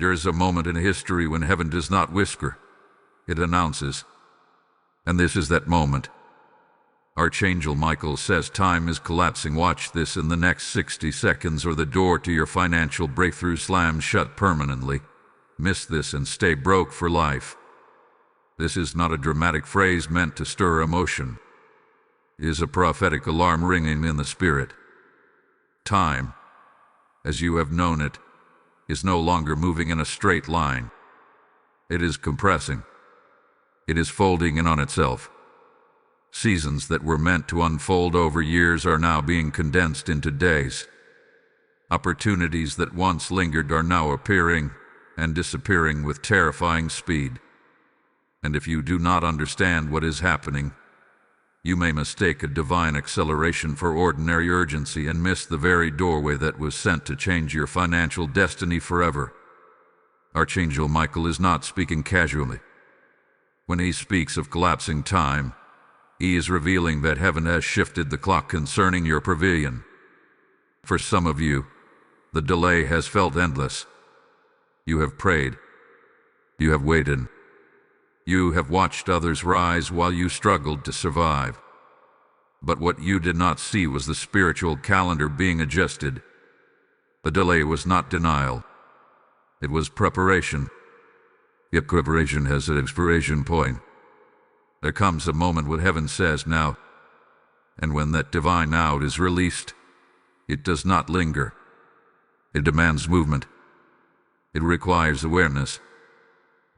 There is a moment in history when heaven does not whisper, it announces. And this is that moment. Archangel Michael says time is collapsing. Watch this in the next 60 seconds or the door to your financial breakthrough slams shut permanently. Miss this and stay broke for life. This is not a dramatic phrase meant to stir emotion. It is a prophetic alarm ringing in the spirit. Time, as you have known it, is no longer moving in a straight line. It is compressing. It is folding in on itself. Seasons that were meant to unfold over years are now being condensed into days. Opportunities that once lingered are now appearing and disappearing with terrifying speed. And if you do not understand what is happening, you may mistake a divine acceleration for ordinary urgency and miss the very doorway that was sent to change your financial destiny forever. Archangel Michael is not speaking casually. When he speaks of collapsing time, he is revealing that heaven has shifted the clock concerning your provision. For some of you, the delay has felt endless. You have prayed. You have waited. You have watched others rise while you struggled to survive. But what you did not see was the spiritual calendar being adjusted. The delay was not denial. It was preparation. Yet preparation has an expiration point. There comes a moment when heaven says now, and when that divine now is released, it does not linger. It demands movement. It requires awareness.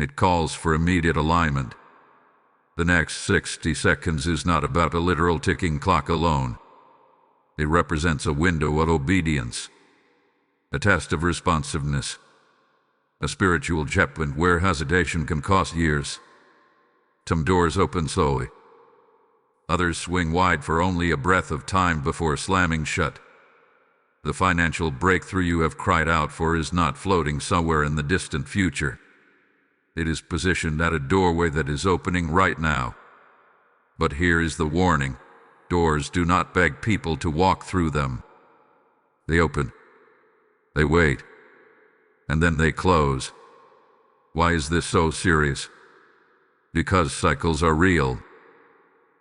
It calls for immediate alignment. The next 60 seconds is not about a literal ticking clock alone. It represents a window of obedience, a test of responsiveness, a spiritual checkpoint where hesitation can cost years. Some doors open slowly. Others swing wide for only a breath of time before slamming shut. The financial breakthrough you have cried out for is not floating somewhere in the distant future. It is positioned at a doorway that is opening right now. But here is the warning. Doors do not beg people to walk through them. They open. They wait. And then they close. Why is this so serious? Because cycles are real.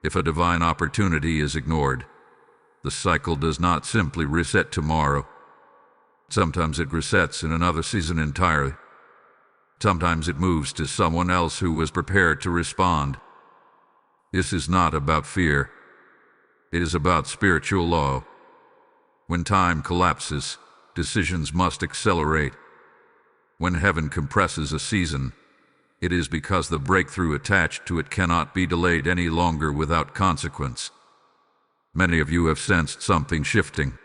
If a divine opportunity is ignored, the cycle does not simply reset tomorrow. Sometimes it resets in another season entirely. Sometimes it moves to someone else who was prepared to respond. This is not about fear. It is about spiritual law. When time collapses, decisions must accelerate. When heaven compresses a season, it is because the breakthrough attached to it cannot be delayed any longer without consequence. Many of you have sensed something shifting.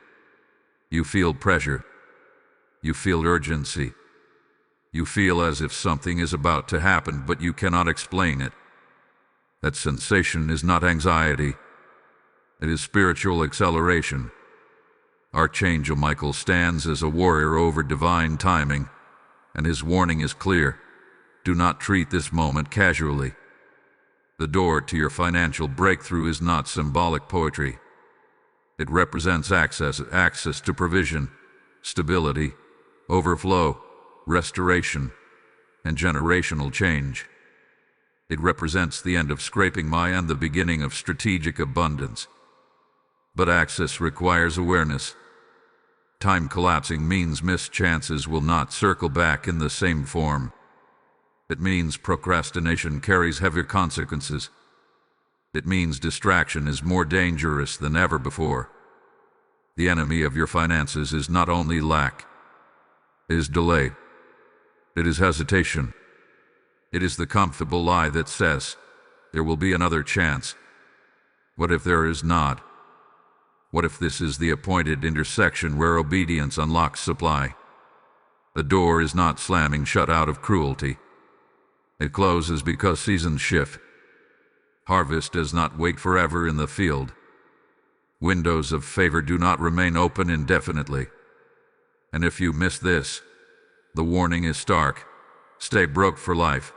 You feel pressure. You feel urgency. You feel as if something is about to happen, but you cannot explain it. That sensation is not anxiety. It is spiritual acceleration. Archangel Michael stands as a warrior over divine timing, and his warning is clear. Do not treat this moment casually. The door to your financial breakthrough is not symbolic poetry. It represents access to provision, stability, overflow, restoration, and generational change. It represents the end of scraping by and the beginning of strategic abundance. But access requires awareness. Time collapsing means missed chances will not circle back in the same form. It means procrastination carries heavier consequences. It means distraction is more dangerous than ever before. The enemy of your finances is not only lack, it is delay. It is hesitation. It is the comfortable lie that says, there will be another chance. What if there is not? What if this is the appointed intersection where obedience unlocks supply? The door is not slamming shut out of cruelty. It closes because seasons shift. Harvest does not wait forever in the field. Windows of favor do not remain open indefinitely. And if you miss this, the warning is stark. Stay broke for life.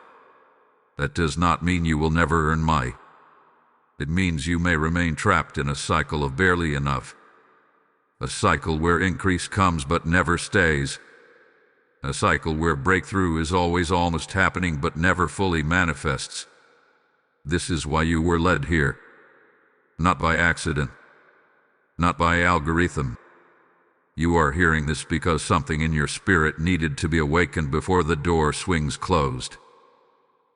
That does not mean you will never earn money. It means you may remain trapped in a cycle of barely enough. A cycle where increase comes but never stays. A cycle where breakthrough is always almost happening but never fully manifests. This is why you were led here. Not by accident. Not by algorithm. You are hearing this because something in your spirit needed to be awakened before the door swings closed.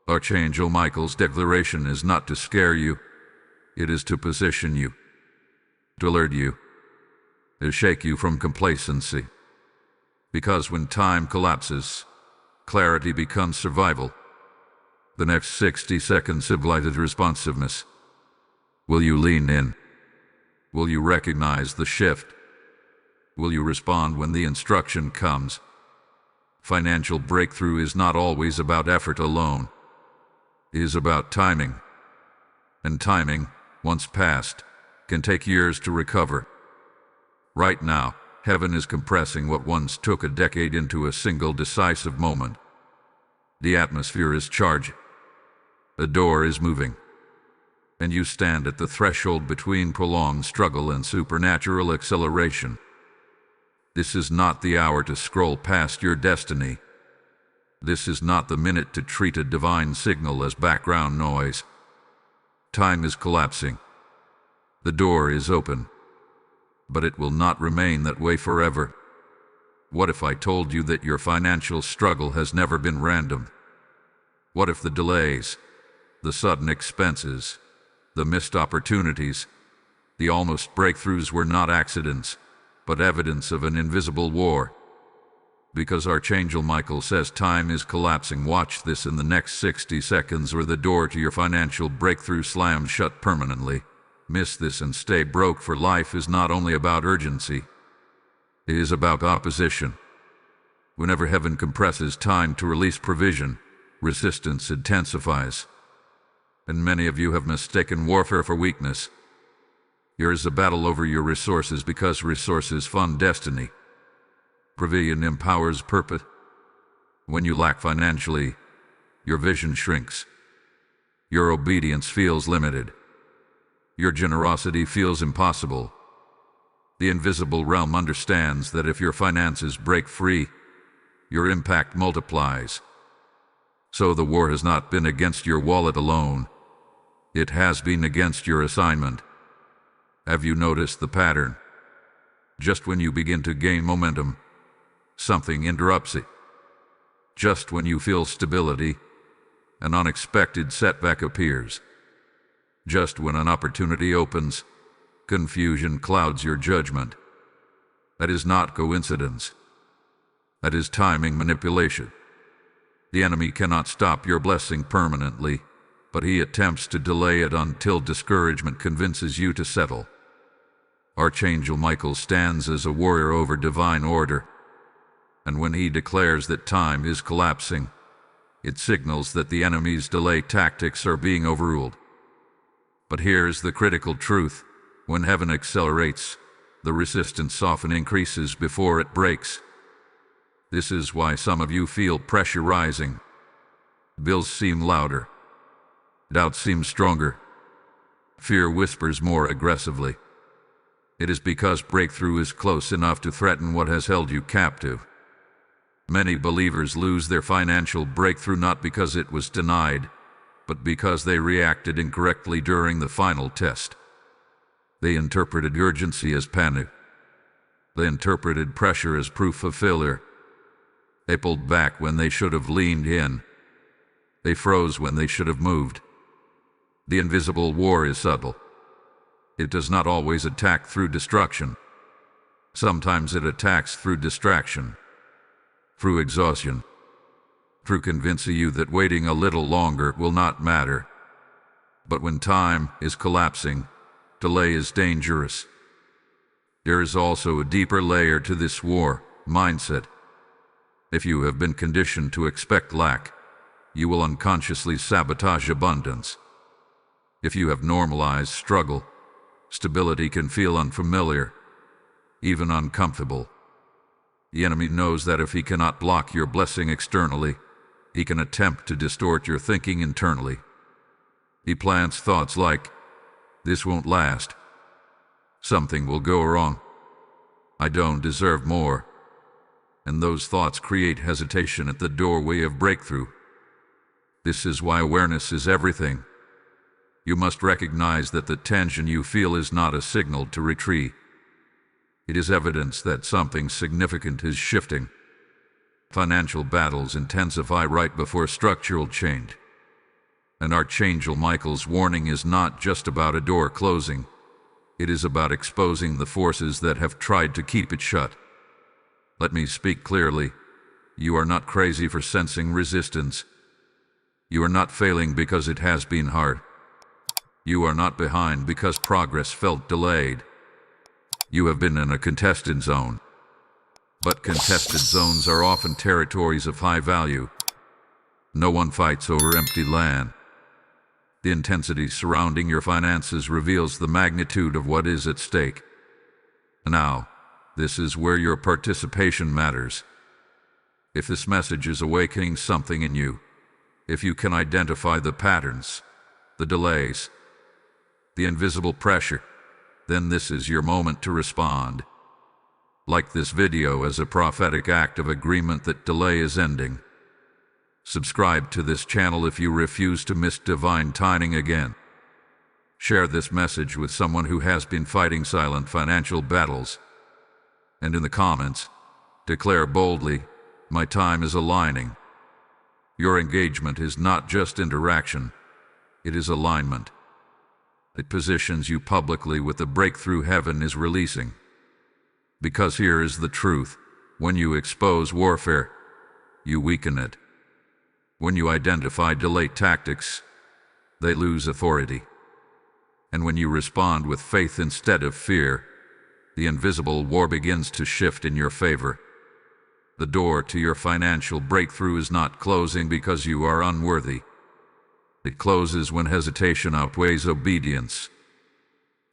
Archangel Michael's declaration is not to scare you. It is to position you. To alert you. To shake you from complacency. Because when time collapses, clarity becomes survival. The next 60 seconds of lighted responsiveness. Will you lean in? Will you recognize the shift? Will you respond when the instruction comes? Financial breakthrough is not always about effort alone. It is about timing. And timing, once passed, can take years to recover. Right now, heaven is compressing what once took a decade into a single decisive moment. The atmosphere is charged. The door is moving. And you stand at the threshold between prolonged struggle and supernatural acceleration. This is not the hour to scroll past your destiny. This is not the minute to treat a divine signal as background noise. Time is collapsing. The door is open. But it will not remain that way forever. What if I told you that your financial struggle has never been random? What if the delays, the sudden expenses, the missed opportunities, the almost breakthroughs were not accidents, but evidence of an invisible war? Because Archangel Michael says time is collapsing, watch this in the next 60 seconds or the door to your financial breakthrough slams shut permanently. Miss this and stay broke, for life is not only about urgency. It is about opposition. Whenever heaven compresses time to release provision, resistance intensifies. And many of you have mistaken warfare for weakness. Here is a battle over your resources because resources fund destiny. Provision empowers purpose. When you lack financially, your vision shrinks. Your obedience feels limited. Your generosity feels impossible. The invisible realm understands that if your finances break free, your impact multiplies. So the war has not been against your wallet alone. It has been against your assignment. Have you noticed the pattern? Just when you begin to gain momentum, something interrupts it. Just when you feel stability, an unexpected setback appears. Just when an opportunity opens, confusion clouds your judgment. That is not coincidence. That is timing manipulation. The enemy cannot stop your blessing permanently, but he attempts to delay it until discouragement convinces you to settle. Archangel Michael stands as a warrior over divine order, and when he declares that time is collapsing, it signals that the enemy's delay tactics are being overruled. But here's the critical truth. When heaven accelerates, the resistance often increases before it breaks. This is why some of you feel pressure rising. Bills seem louder. Doubt seems stronger. Fear whispers more aggressively. It is because breakthrough is close enough to threaten what has held you captive. Many believers lose their financial breakthrough not because it was denied, but because they reacted incorrectly during the final test. They interpreted urgency as panic. They interpreted pressure as proof of failure. They pulled back when they should have leaned in. They froze when they should have moved. The invisible war is subtle. It does not always attack through destruction. Sometimes it attacks through distraction, through exhaustion, through convincing you that waiting a little longer will not matter. But when time is collapsing, delay is dangerous. There is also a deeper layer to this war, mindset. If you have been conditioned to expect lack, you will unconsciously sabotage abundance. If you have normalized struggle, stability can feel unfamiliar, even uncomfortable. The enemy knows that if he cannot block your blessing externally, he can attempt to distort your thinking internally. He plants thoughts like, "This won't last. Something will go wrong. I don't deserve more. and those thoughts create hesitation at the doorway of breakthrough. This is why awareness is everything. You must recognize that the tension you feel is not a signal to retreat. It is evidence that something significant is shifting. Financial battles intensify right before structural change. And Archangel Michael's warning is not just about a door closing. It is about exposing the forces that have tried to keep it shut. Let me speak clearly. You are not crazy for sensing resistance. You are not failing because it has been hard. You are not behind because progress felt delayed. You have been in a contested zone. But contested zones are often territories of high value. No one fights over empty land. The intensity surrounding your finances reveals the magnitude of what is at stake. Now, this is where your participation matters. If this message is awakening something in you, if you can identify the patterns, the delays, the invisible pressure, then this is your moment to respond. Like this video as a prophetic act of agreement that delay is ending. Subscribe to this channel if you refuse to miss divine timing again. Share this message with someone who has been fighting silent financial battles. And in the comments, declare boldly, "My time is aligning." Your engagement is not just interaction, it is alignment. It positions you publicly with the breakthrough heaven is releasing. Because here is the truth: when you expose warfare, you weaken it. When you identify delay tactics, they lose authority. And when you respond with faith instead of fear, the invisible war begins to shift in your favor. The door to your financial breakthrough is not closing because you are unworthy. It closes when hesitation outweighs obedience.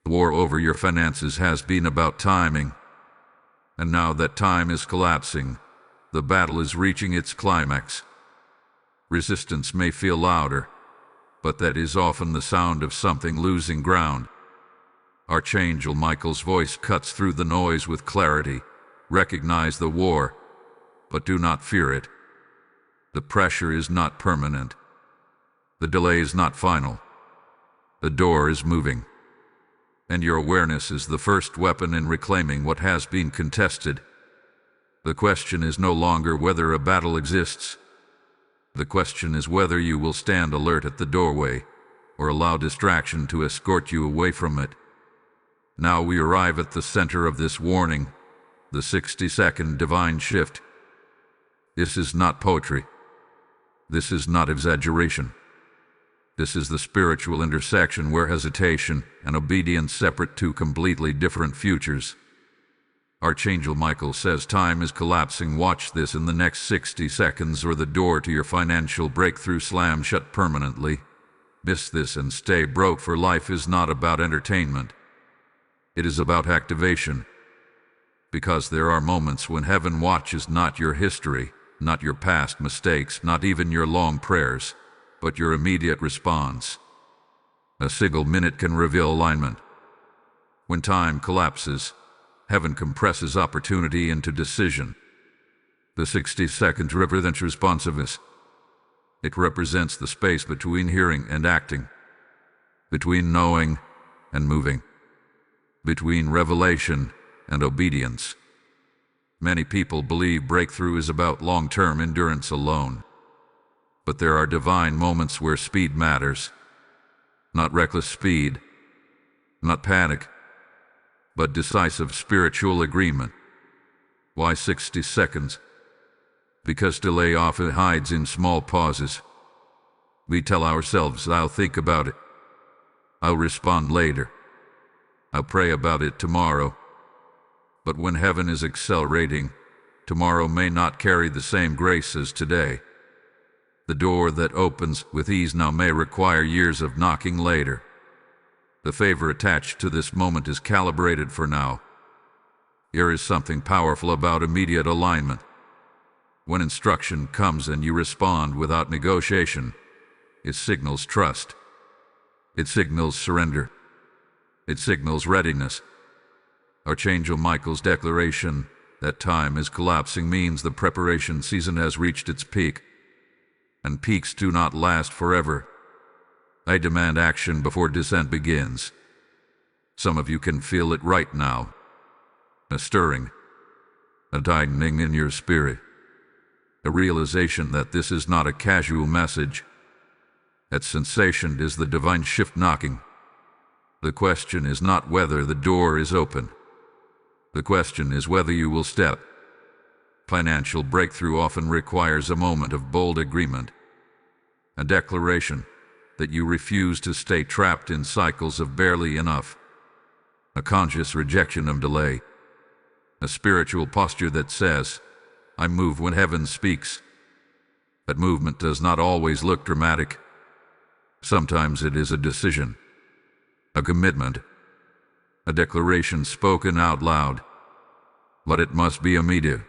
The war over your finances has been about timing. And now that time is collapsing, the battle is reaching its climax. Resistance may feel louder, but that is often the sound of something losing ground. Archangel Michael's voice cuts through the noise with clarity. Recognize the war, but do not fear it. The pressure is not permanent. The delay is not final. The door is moving. And your awareness is the first weapon in reclaiming what has been contested. The question is no longer whether a battle exists. The question is whether you will stand alert at the doorway, or allow distraction to escort you away from it. Now we arrive at the center of this warning, the 60-second divine shift. This is not poetry. This is not exaggeration. This is the spiritual intersection where hesitation and obedience separate two completely different futures. Archangel Michael says time is collapsing. Watch this in the next 60 seconds or the door to your financial breakthrough slam shut permanently. Miss this and stay broke, for life is not about entertainment. It is about activation. Because there are moments when heaven watches not your history, not your past mistakes, not even your long prayers, but your immediate response. A single minute can reveal alignment. When time collapses, heaven compresses opportunity into decision. The 60 seconds represents responsiveness. It represents the space between hearing and acting, between knowing and moving, between revelation and obedience. Many people believe breakthrough is about long-term endurance alone. But there are divine moments where speed matters. Not reckless speed, not panic, but decisive spiritual agreement. Why 60 seconds? Because delay often hides in small pauses. We tell ourselves, "I'll think about it. I'll respond later. I'll pray about it tomorrow." But when heaven is accelerating, tomorrow may not carry the same grace as today. The door that opens with ease now may require years of knocking later. The favor attached to this moment is calibrated for now. There is something powerful about immediate alignment. When instruction comes and you respond without negotiation, it signals trust. It signals surrender. It signals readiness. Archangel Michael's declaration, that time is collapsing means the preparation season has reached its peak, and peaks do not last forever. I demand action before descent begins. Some of you can feel it right now, a stirring, a tightening in your spirit, a realization that this is not a casual message. That sensation is the divine shift knocking. The question is not whether the door is open. The question is whether you will step. Financial breakthrough often requires a moment of bold agreement, a declaration that you refuse to stay trapped in cycles of barely enough, a conscious rejection of delay, a spiritual posture that says, I move when heaven speaks. That movement does not always look dramatic. Sometimes it is a decision, a commitment, a declaration spoken out loud. But it must be immediate,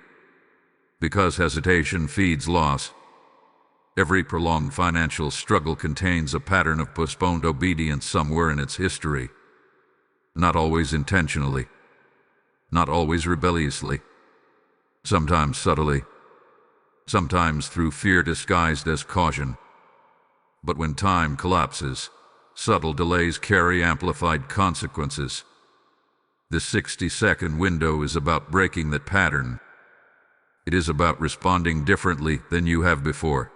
because hesitation feeds loss. Every prolonged financial struggle contains a pattern of postponed obedience somewhere in its history. Not always intentionally, not always rebelliously, sometimes subtly, sometimes through fear disguised as caution. But when time collapses, subtle delays carry amplified consequences. The 60-second window is about breaking that pattern. It is about responding differently than you have before.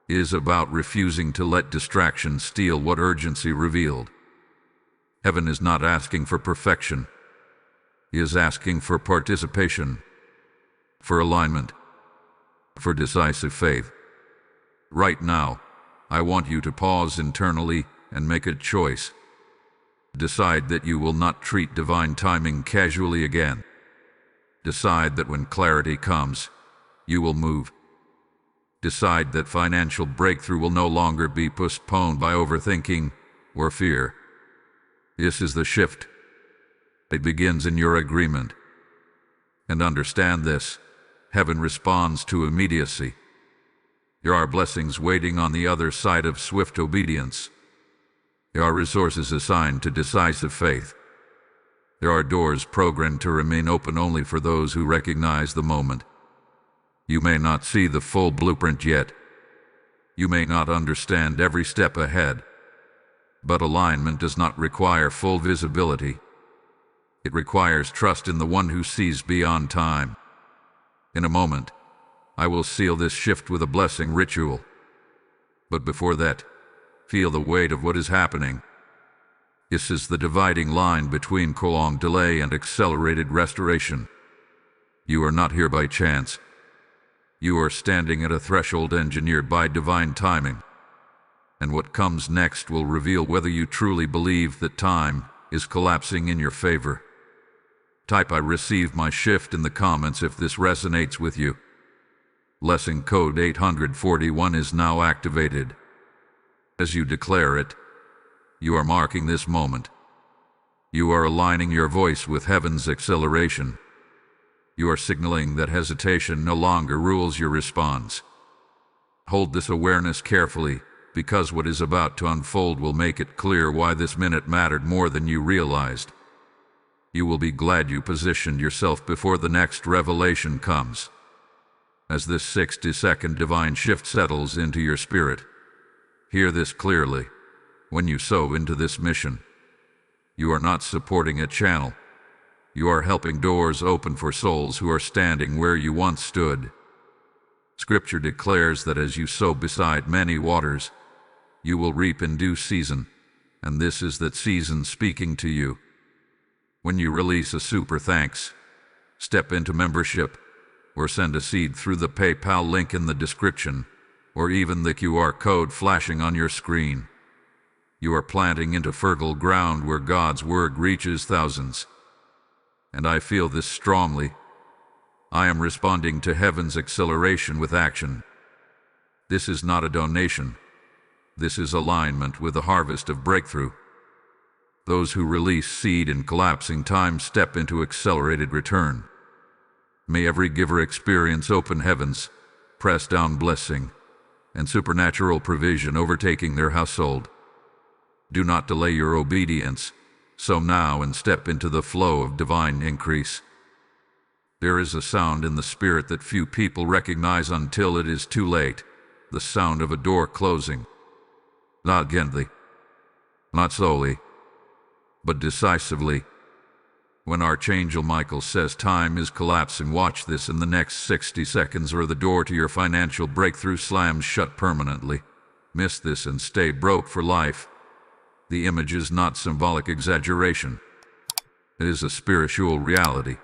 It is about refusing to let distraction steal what urgency revealed. Heaven is not asking for perfection. He is asking for participation, for alignment, for decisive faith. Right now, I want you to pause internally and make a choice. Decide that you will not treat divine timing casually again. Decide that when clarity comes, you will move. Decide that financial breakthrough will no longer be postponed by overthinking or fear. This is the shift. It begins in your agreement. And understand this, heaven responds to immediacy. There are blessings waiting on the other side of swift obedience. There are resources assigned to decisive faith. There are doors programmed to remain open only for those who recognize the moment. You may not see the full blueprint yet. You may not understand every step ahead. But alignment does not require full visibility. It requires trust in the one who sees beyond time. In a moment, I will seal this shift with a blessing ritual. But before that, feel the weight of what is happening. This is the dividing line between prolonged delay and accelerated restoration. You are not here by chance. You are standing at a threshold engineered by divine timing. And what comes next will reveal whether you truly believe that time is collapsing in your favor. Type I receive my shift in the comments if this resonates with you. Lesson code 841 is now activated. As you declare it, you are marking this moment. You are aligning your voice with heaven's acceleration. You are signaling that hesitation no longer rules your response. Hold this awareness carefully, because what is about to unfold will make it clear why this minute mattered more than you realized. You will be glad you positioned yourself before the next revelation comes. As this 60-second divine shift settles into your spirit, hear this clearly. When you sow into this mission, you are not supporting a channel. You are helping doors open for souls who are standing where you once stood. Scripture declares that as you sow beside many waters, you will reap in due season, and this is that season speaking to you. When you release a super thanks, step into membership, or send a seed through the PayPal link in the description, or even the QR code flashing on your screen, you are planting into fertile ground where God's word reaches thousands. And I feel this strongly. I am responding to heaven's acceleration with action. This is not a donation. This is alignment with the harvest of breakthrough. Those who release seed in collapsing time step into accelerated return. May every giver experience open heavens, pressed down blessing, and supernatural provision overtaking their household. Do not delay your obedience. Sow now and step into the flow of divine increase. There is a sound in the spirit that few people recognize until it is too late. The sound of a door closing. Not gently, not slowly, but decisively. When Archangel Michael says time is collapsing, watch this in the next 60 seconds or the door to your financial breakthrough slams shut permanently. Miss this and stay broke for life. The image is not symbolic exaggeration. It is a spiritual reality.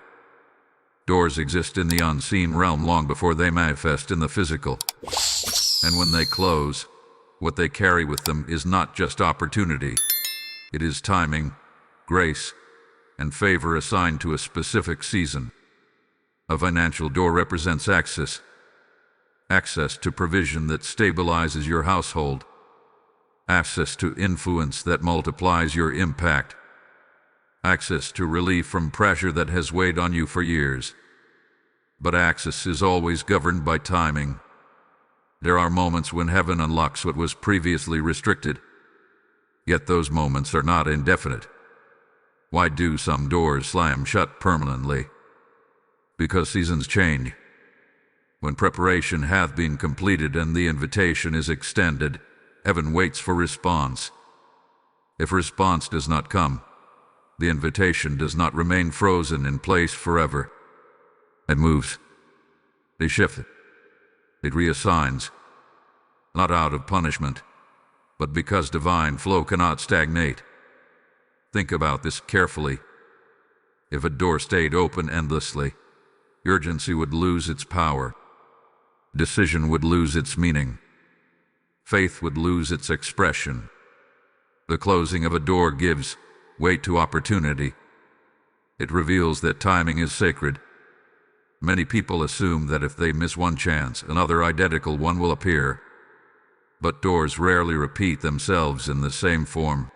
Doors exist in the unseen realm long before they manifest in the physical. And when they close, what they carry with them is not just opportunity. It is timing, grace, and favor assigned to a specific season. A financial door represents access. Access to provision that stabilizes your household. Access to influence that multiplies your impact. Access to relief from pressure that has weighed on you for years. But access is always governed by timing. There are moments when heaven unlocks what was previously restricted. Yet those moments are not indefinite. Why do some doors slam shut permanently? Because seasons change. When preparation hath been completed and the invitation is extended, heaven waits for response. If response does not come, the invitation does not remain frozen in place forever. It moves. It shifts. It reassigns. Not out of punishment, but because divine flow cannot stagnate. Think about this carefully. If a door stayed open endlessly, urgency would lose its power. Decision would lose its meaning. Faith would lose its expression. The closing of a door gives weight to opportunity. It reveals that timing is sacred. Many people assume that if they miss one chance, another identical one will appear. But doors rarely repeat themselves in the same form.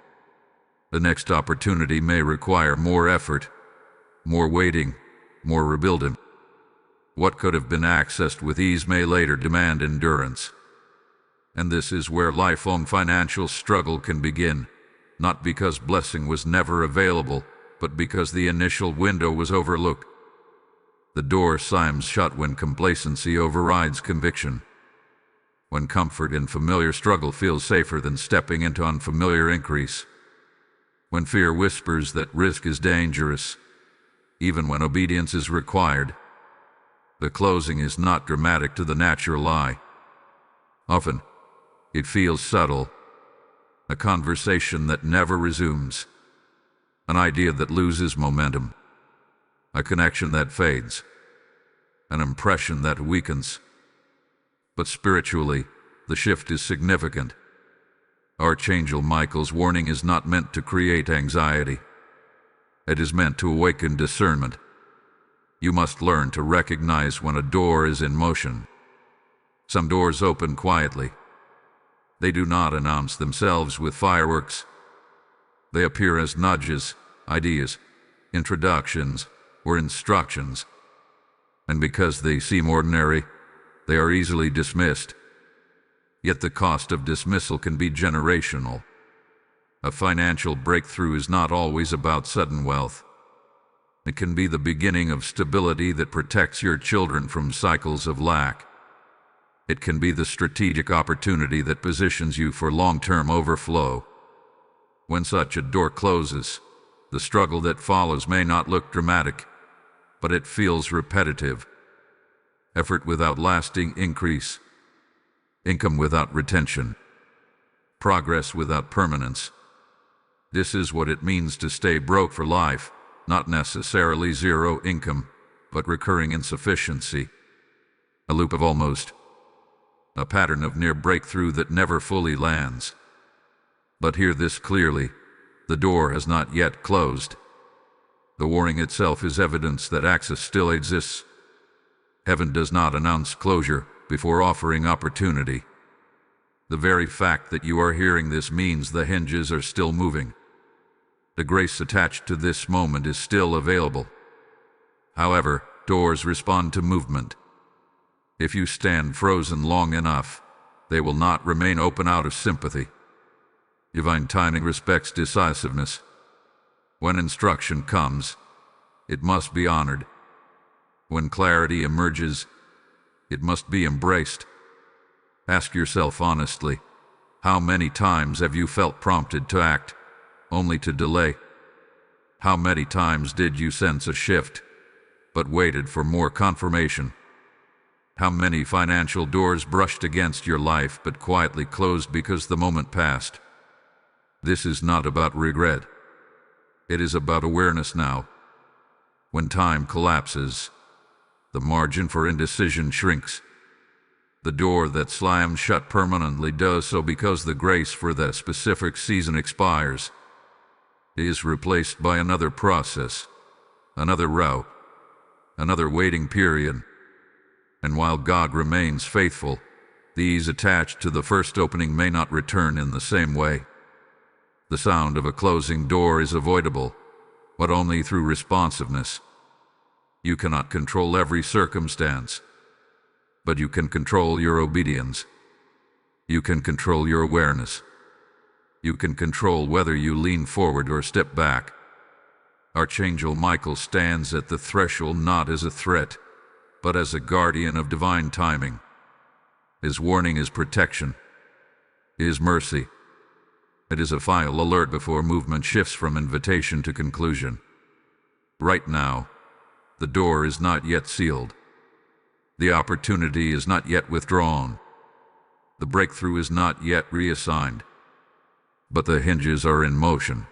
The next opportunity may require more effort, more waiting, more rebuilding. What could have been accessed with ease may later demand endurance. And this is where lifelong financial struggle can begin, not because blessing was never available, but because the initial window was overlooked. The door slams shut when complacency overrides conviction. When comfort in familiar struggle feels safer than stepping into unfamiliar increase. When fear whispers that risk is dangerous, even when obedience is required. The closing is not dramatic to the natural eye. Often, it feels subtle. A conversation that never resumes. An idea that loses momentum. A connection that fades. An impression that weakens. But spiritually, the shift is significant. Archangel Michael's warning is not meant to create anxiety. It is meant to awaken discernment. You must learn to recognize when a door is in motion. Some doors open quietly. They do not announce themselves with fireworks. They appear as nudges, ideas, introductions, or instructions. And because they seem ordinary, they are easily dismissed. Yet the cost of dismissal can be generational. A financial breakthrough is not always about sudden wealth. It can be the beginning of stability that protects your children from cycles of lack. It can be the strategic opportunity that positions you for long-term overflow. When such a door closes, the struggle that follows may not look dramatic, but it feels repetitive. Effort without lasting increase. Income without retention. Progress without permanence. This is what it means to stay broke for life, not necessarily zero income, but recurring insufficiency. A loop of almost. A pattern of near breakthrough that never fully lands. But hear this clearly, the door has not yet closed. The warning itself is evidence that access still exists. Heaven does not announce closure before offering opportunity. The very fact that you are hearing this means the hinges are still moving. The grace attached to this moment is still available. However, doors respond to movement. If you stand frozen long enough, they will not remain open out of sympathy. Divine timing respects decisiveness. When instruction comes, it must be honored. When clarity emerges, it must be embraced. Ask yourself honestly, how many times have you felt prompted to act, only to delay? How many times did you sense a shift, but waited for more confirmation? How many financial doors brushed against your life but quietly closed because the moment passed? This is not about regret. It is about awareness now. When time collapses, the margin for indecision shrinks. The door that slams shut permanently does so because the grace for that specific season expires. It is replaced by another process, another route, another waiting period. And while God remains faithful, these attached to the first opening may not return in the same way. The sound of a closing door is avoidable, but only through responsiveness. You cannot control every circumstance, but you can control your obedience. You can control your awareness. You can control whether you lean forward or step back. Archangel Michael stands at the threshold not as a threat, but as a guardian of divine timing. His warning is protection. His mercy. It is a final alert before movement shifts from invitation to conclusion. Right now, the door is not yet sealed. The opportunity is not yet withdrawn. The breakthrough is not yet reassigned. But the hinges are in motion.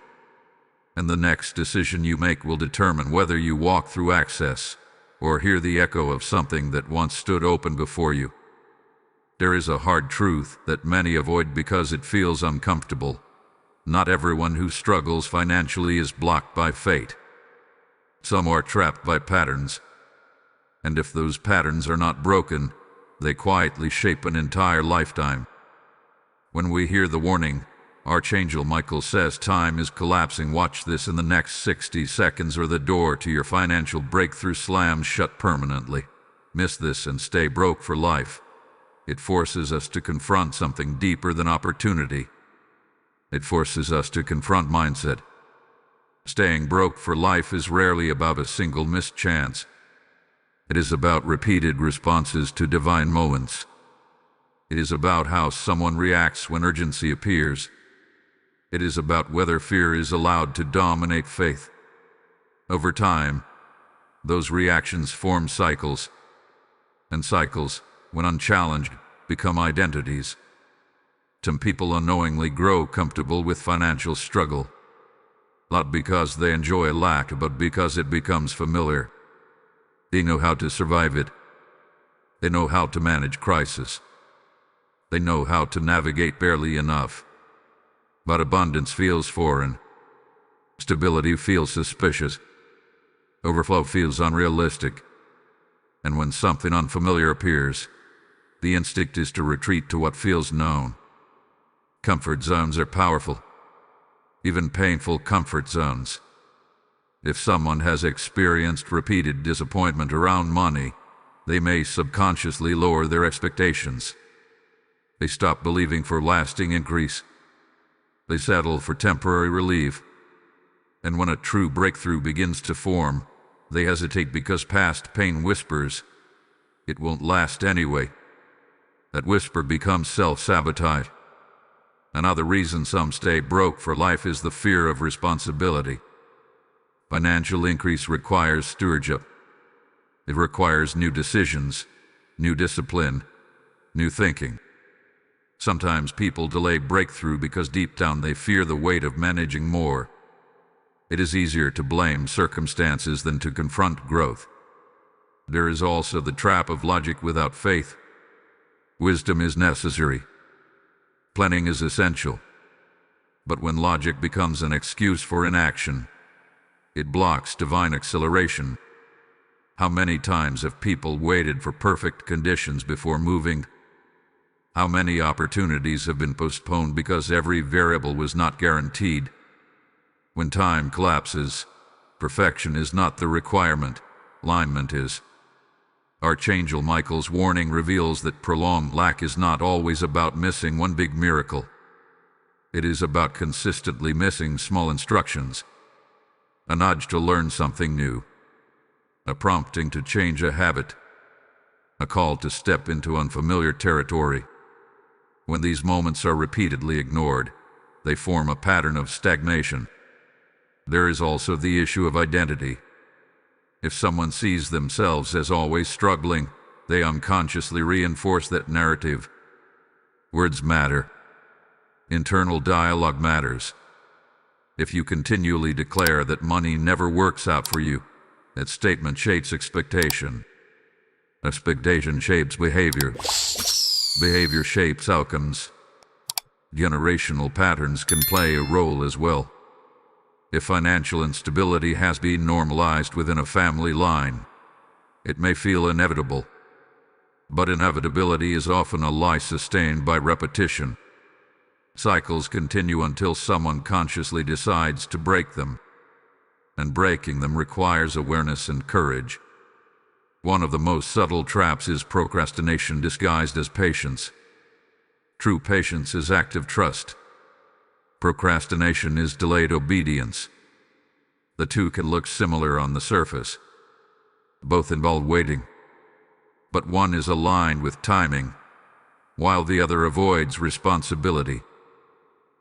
And the next decision you make will determine whether you walk through access or hear the echo of something that once stood open before you. There is a hard truth that many avoid because it feels uncomfortable. Not everyone who struggles financially is blocked by fate. Some are trapped by patterns. And if those patterns are not broken, they quietly shape an entire lifetime. When we hear the warning, Archangel Michael says time is collapsing. Watch this in the next 60 seconds or the door to your financial breakthrough slams shut permanently. Miss this and stay broke for life. It forces us to confront something deeper than opportunity. It forces us to confront mindset. Staying broke for life is rarely about a single missed chance. It is about repeated responses to divine moments. It is about how someone reacts when urgency appears. It is about whether fear is allowed to dominate faith. Over time, those reactions form cycles, and cycles, when unchallenged, become identities. Some people unknowingly grow comfortable with financial struggle, not because they enjoy lack, but because it becomes familiar. They know how to survive it. They know how to manage crisis. They know how to navigate barely enough. But abundance feels foreign. Stability feels suspicious. Overflow feels unrealistic. And when something unfamiliar appears, the instinct is to retreat to what feels known. Comfort zones are powerful, even painful comfort zones. If someone has experienced repeated disappointment around money, they may subconsciously lower their expectations. They stop believing for lasting increase. They settle for temporary relief. And when a true breakthrough begins to form, they hesitate because past pain whispers, "It won't last anyway." That whisper becomes self-sabotage. Another reason some stay broke for life is the fear of responsibility. Financial increase requires stewardship. It requires new decisions, new discipline, new thinking. Sometimes people delay breakthrough because deep down they fear the weight of managing more. It is easier to blame circumstances than to confront growth. There is also the trap of logic without faith. Wisdom is necessary. Planning is essential. But when logic becomes an excuse for inaction, it blocks divine acceleration. How many times have people waited for perfect conditions before moving? How many opportunities have been postponed because every variable was not guaranteed? When time collapses, perfection is not the requirement, alignment is. Archangel Michael's warning reveals that prolonged lack is not always about missing one big miracle. It is about consistently missing small instructions. A nudge to learn something new. a prompting to change a habit, a call to step into unfamiliar territory. When these moments are repeatedly ignored, they form a pattern of stagnation. There is also the issue of identity. If someone sees themselves as always struggling, they unconsciously reinforce that narrative. Words matter. Internal dialogue matters. If you continually declare that money never works out for you, that statement shapes expectation. Expectation shapes behavior. Behavior shapes outcomes. Generational patterns can play a role as well. If financial instability has been normalized within a family line, it may feel inevitable. But inevitability is often a lie sustained by repetition. Cycles continue until someone consciously decides to break them. And breaking them requires awareness and courage. One of the most subtle traps is procrastination disguised as patience. True patience is active trust. Procrastination is delayed obedience. The two can look similar on the surface. Both involve waiting. But one is aligned with timing, while the other avoids responsibility.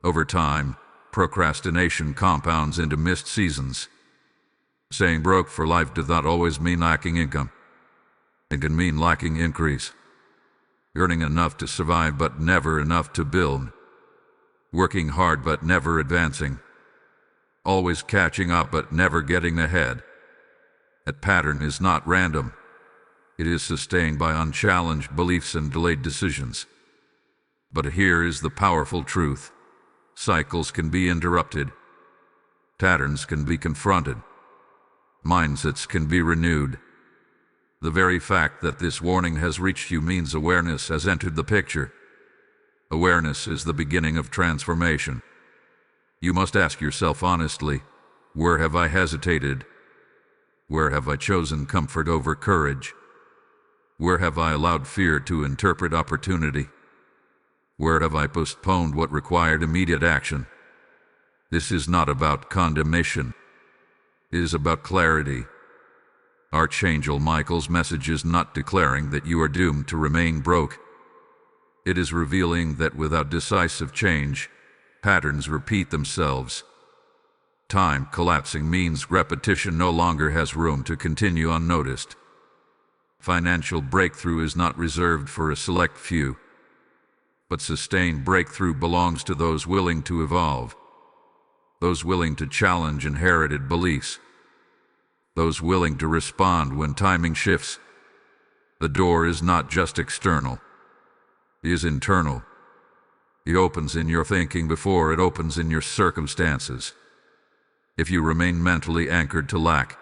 Over time, procrastination compounds into missed seasons. Saying broke for life does not always mean lacking income. It can mean lacking increase. Earning enough to survive but never enough to build. Working hard but never advancing. Always catching up but never getting ahead. That pattern is not random. It is sustained by unchallenged beliefs and delayed decisions. But here is the powerful truth. Cycles can be interrupted. Patterns can be confronted. Mindsets can be renewed. The very fact that this warning has reached you means awareness has entered the picture. Awareness is the beginning of transformation. You must ask yourself honestly, where have I hesitated? Where have I chosen comfort over courage? Where have I allowed fear to interpret opportunity? Where have I postponed what required immediate action? This is not about condemnation. It is about clarity. Archangel Michael's message is not declaring that you are doomed to remain broke. It is revealing that without decisive change, patterns repeat themselves. Time collapsing means repetition no longer has room to continue unnoticed. Financial breakthrough is not reserved for a select few, but sustained breakthrough belongs to those willing to evolve, those willing to challenge inherited beliefs, those willing to respond when timing shifts. The door is not just external, it is internal. It opens in your thinking before it opens in your circumstances. If you remain mentally anchored to lack,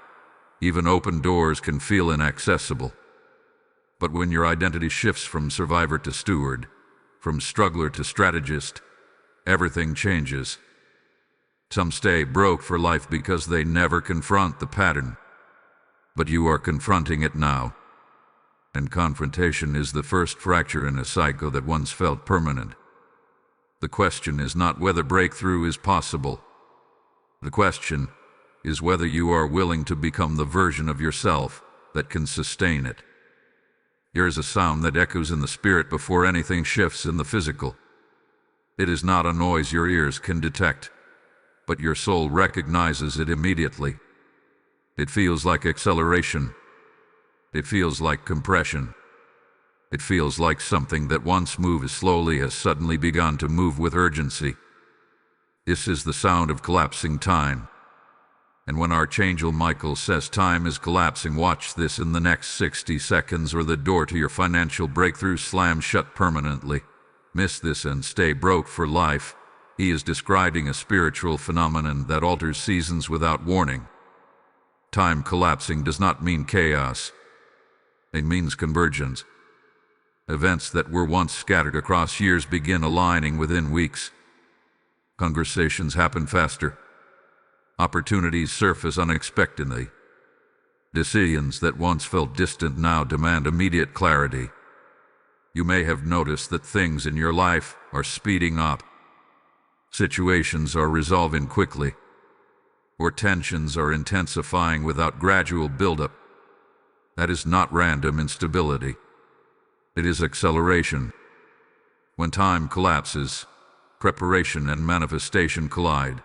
even open doors can feel inaccessible. But when your identity shifts from survivor to steward, from struggler to strategist, everything changes. Some stay broke for life because they never confront the pattern. But you are confronting it now. And confrontation is the first fracture in a cycle that once felt permanent. The question is not whether breakthrough is possible. The question is whether you are willing to become the version of yourself that can sustain it. Here is a sound that echoes in the spirit before anything shifts in the physical. It is not a noise your ears can detect, but your soul recognizes it immediately. It feels like acceleration. It feels like compression. It feels like something that once moved slowly has suddenly begun to move with urgency. This is the sound of collapsing time. And when Archangel Michael says time is collapsing, watch this in the next 60 seconds or the door to your financial breakthrough slams shut permanently. Miss this and stay broke for life. He is describing a spiritual phenomenon that alters seasons without warning. Time collapsing does not mean chaos. It means convergence. Events that were once scattered across years begin aligning within weeks. Conversations happen faster. Opportunities surface unexpectedly. Decisions that once felt distant now demand immediate clarity. You may have noticed that things in your life are speeding up. Situations are resolving quickly, or tensions are intensifying without gradual buildup. That is not random instability. It is acceleration. When time collapses, preparation and manifestation collide.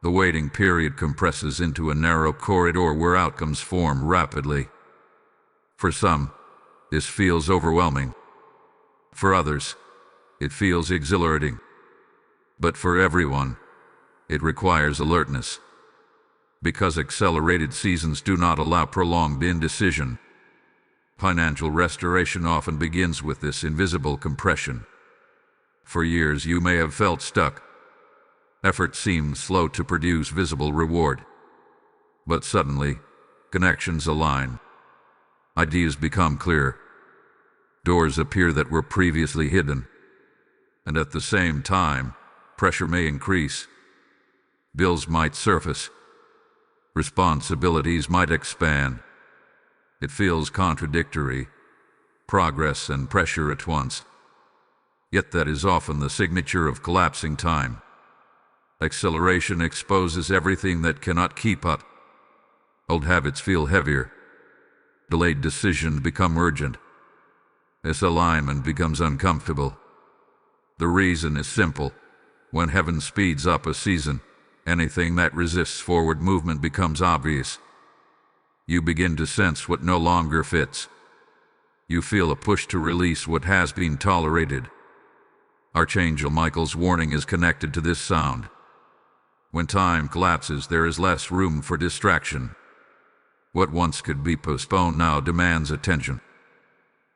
The waiting period compresses into a narrow corridor where outcomes form rapidly. For some, this feels overwhelming. For others, it feels exhilarating. But for everyone, it requires alertness. Because accelerated seasons do not allow prolonged indecision, financial restoration often begins with this invisible compression. For years you may have felt stuck. Effort seemed slow to produce visible reward. But suddenly, connections align. Ideas become clear. Doors appear that were previously hidden. And at the same time, pressure may increase. Bills might surface. Responsibilities might expand. It feels contradictory, progress and pressure at once. Yet that is often the signature of collapsing time. Acceleration exposes everything that cannot keep up. Old habits feel heavier. Delayed decisions become urgent. Misalignment becomes uncomfortable. The reason is simple. When heaven speeds up a season, anything that resists forward movement becomes obvious. You begin to sense what no longer fits. You feel a push to release what has been tolerated. Archangel Michael's warning is connected to this sound. When time collapses, there is less room for distraction. What once could be postponed now demands attention.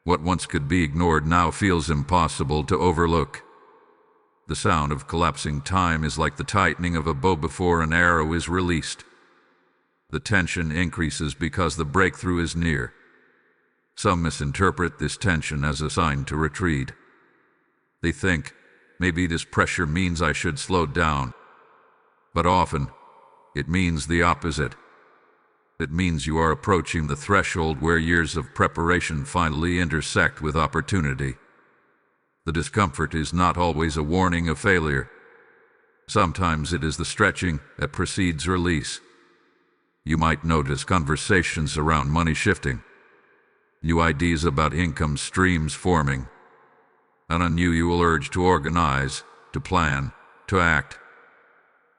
What once could be ignored now feels impossible to overlook. The sound of collapsing time is like the tightening of a bow before an arrow is released. The tension increases because the breakthrough is near. Some misinterpret this tension as a sign to retreat. They think, maybe this pressure means I should slow down. But often, it means the opposite. It means you are approaching the threshold where years of preparation finally intersect with opportunity. The discomfort is not always a warning of failure. Sometimes it is the stretching that precedes release. You might notice conversations around money shifting, new ideas about income streams forming, an unusual urge to organize, to plan, to act.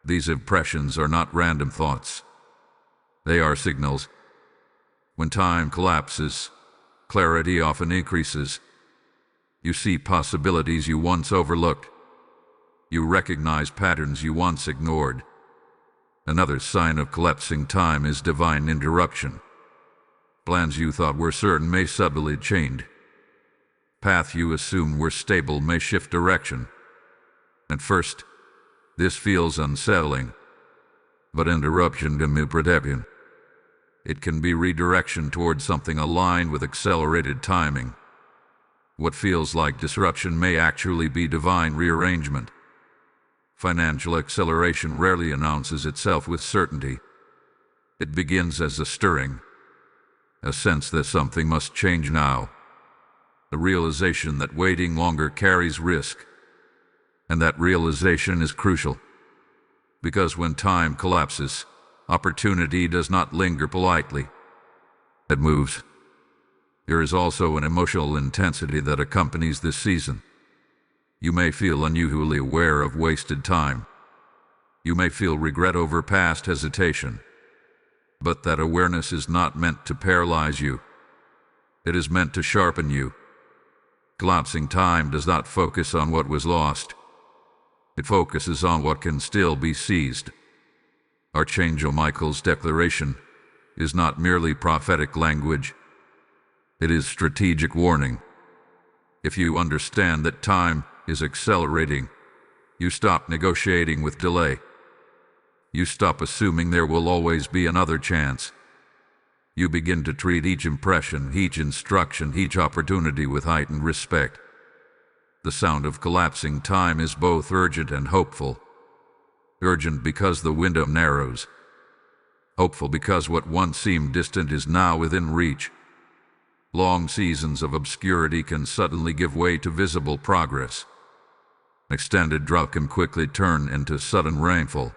These impressions are not random thoughts. They are signals. When time collapses, clarity often increases. You see possibilities you once overlooked. You recognize patterns you once ignored. Another sign of collapsing time is divine interruption. Plans you thought were certain may suddenly change. Path you assumed were stable may shift direction. At first, this feels unsettling, but interruption can be protection. It can be redirection towards something aligned with accelerated timing. What feels like disruption may actually be divine rearrangement. Financial acceleration rarely announces itself with certainty. It begins as a stirring, a sense that something must change now, a realization that waiting longer carries risk. And that realization is crucial, because when time collapses, opportunity does not linger politely. It moves. There is also an emotional intensity that accompanies this season. You may feel unusually aware of wasted time. You may feel regret over past hesitation. But that awareness is not meant to paralyze you. It is meant to sharpen you. Collapsing time does not focus on what was lost. It focuses on what can still be seized. Archangel Michael's declaration is not merely prophetic language. It is strategic warning. If you understand that time is accelerating, you stop negotiating with delay. You stop assuming there will always be another chance. You begin to treat each impression, each instruction, each opportunity with heightened respect. The sound of collapsing time is both urgent and hopeful. Urgent because the window narrows. Hopeful because what once seemed distant is now within reach. Long seasons of obscurity can suddenly give way to visible progress. Extended drought can quickly turn into sudden rainfall.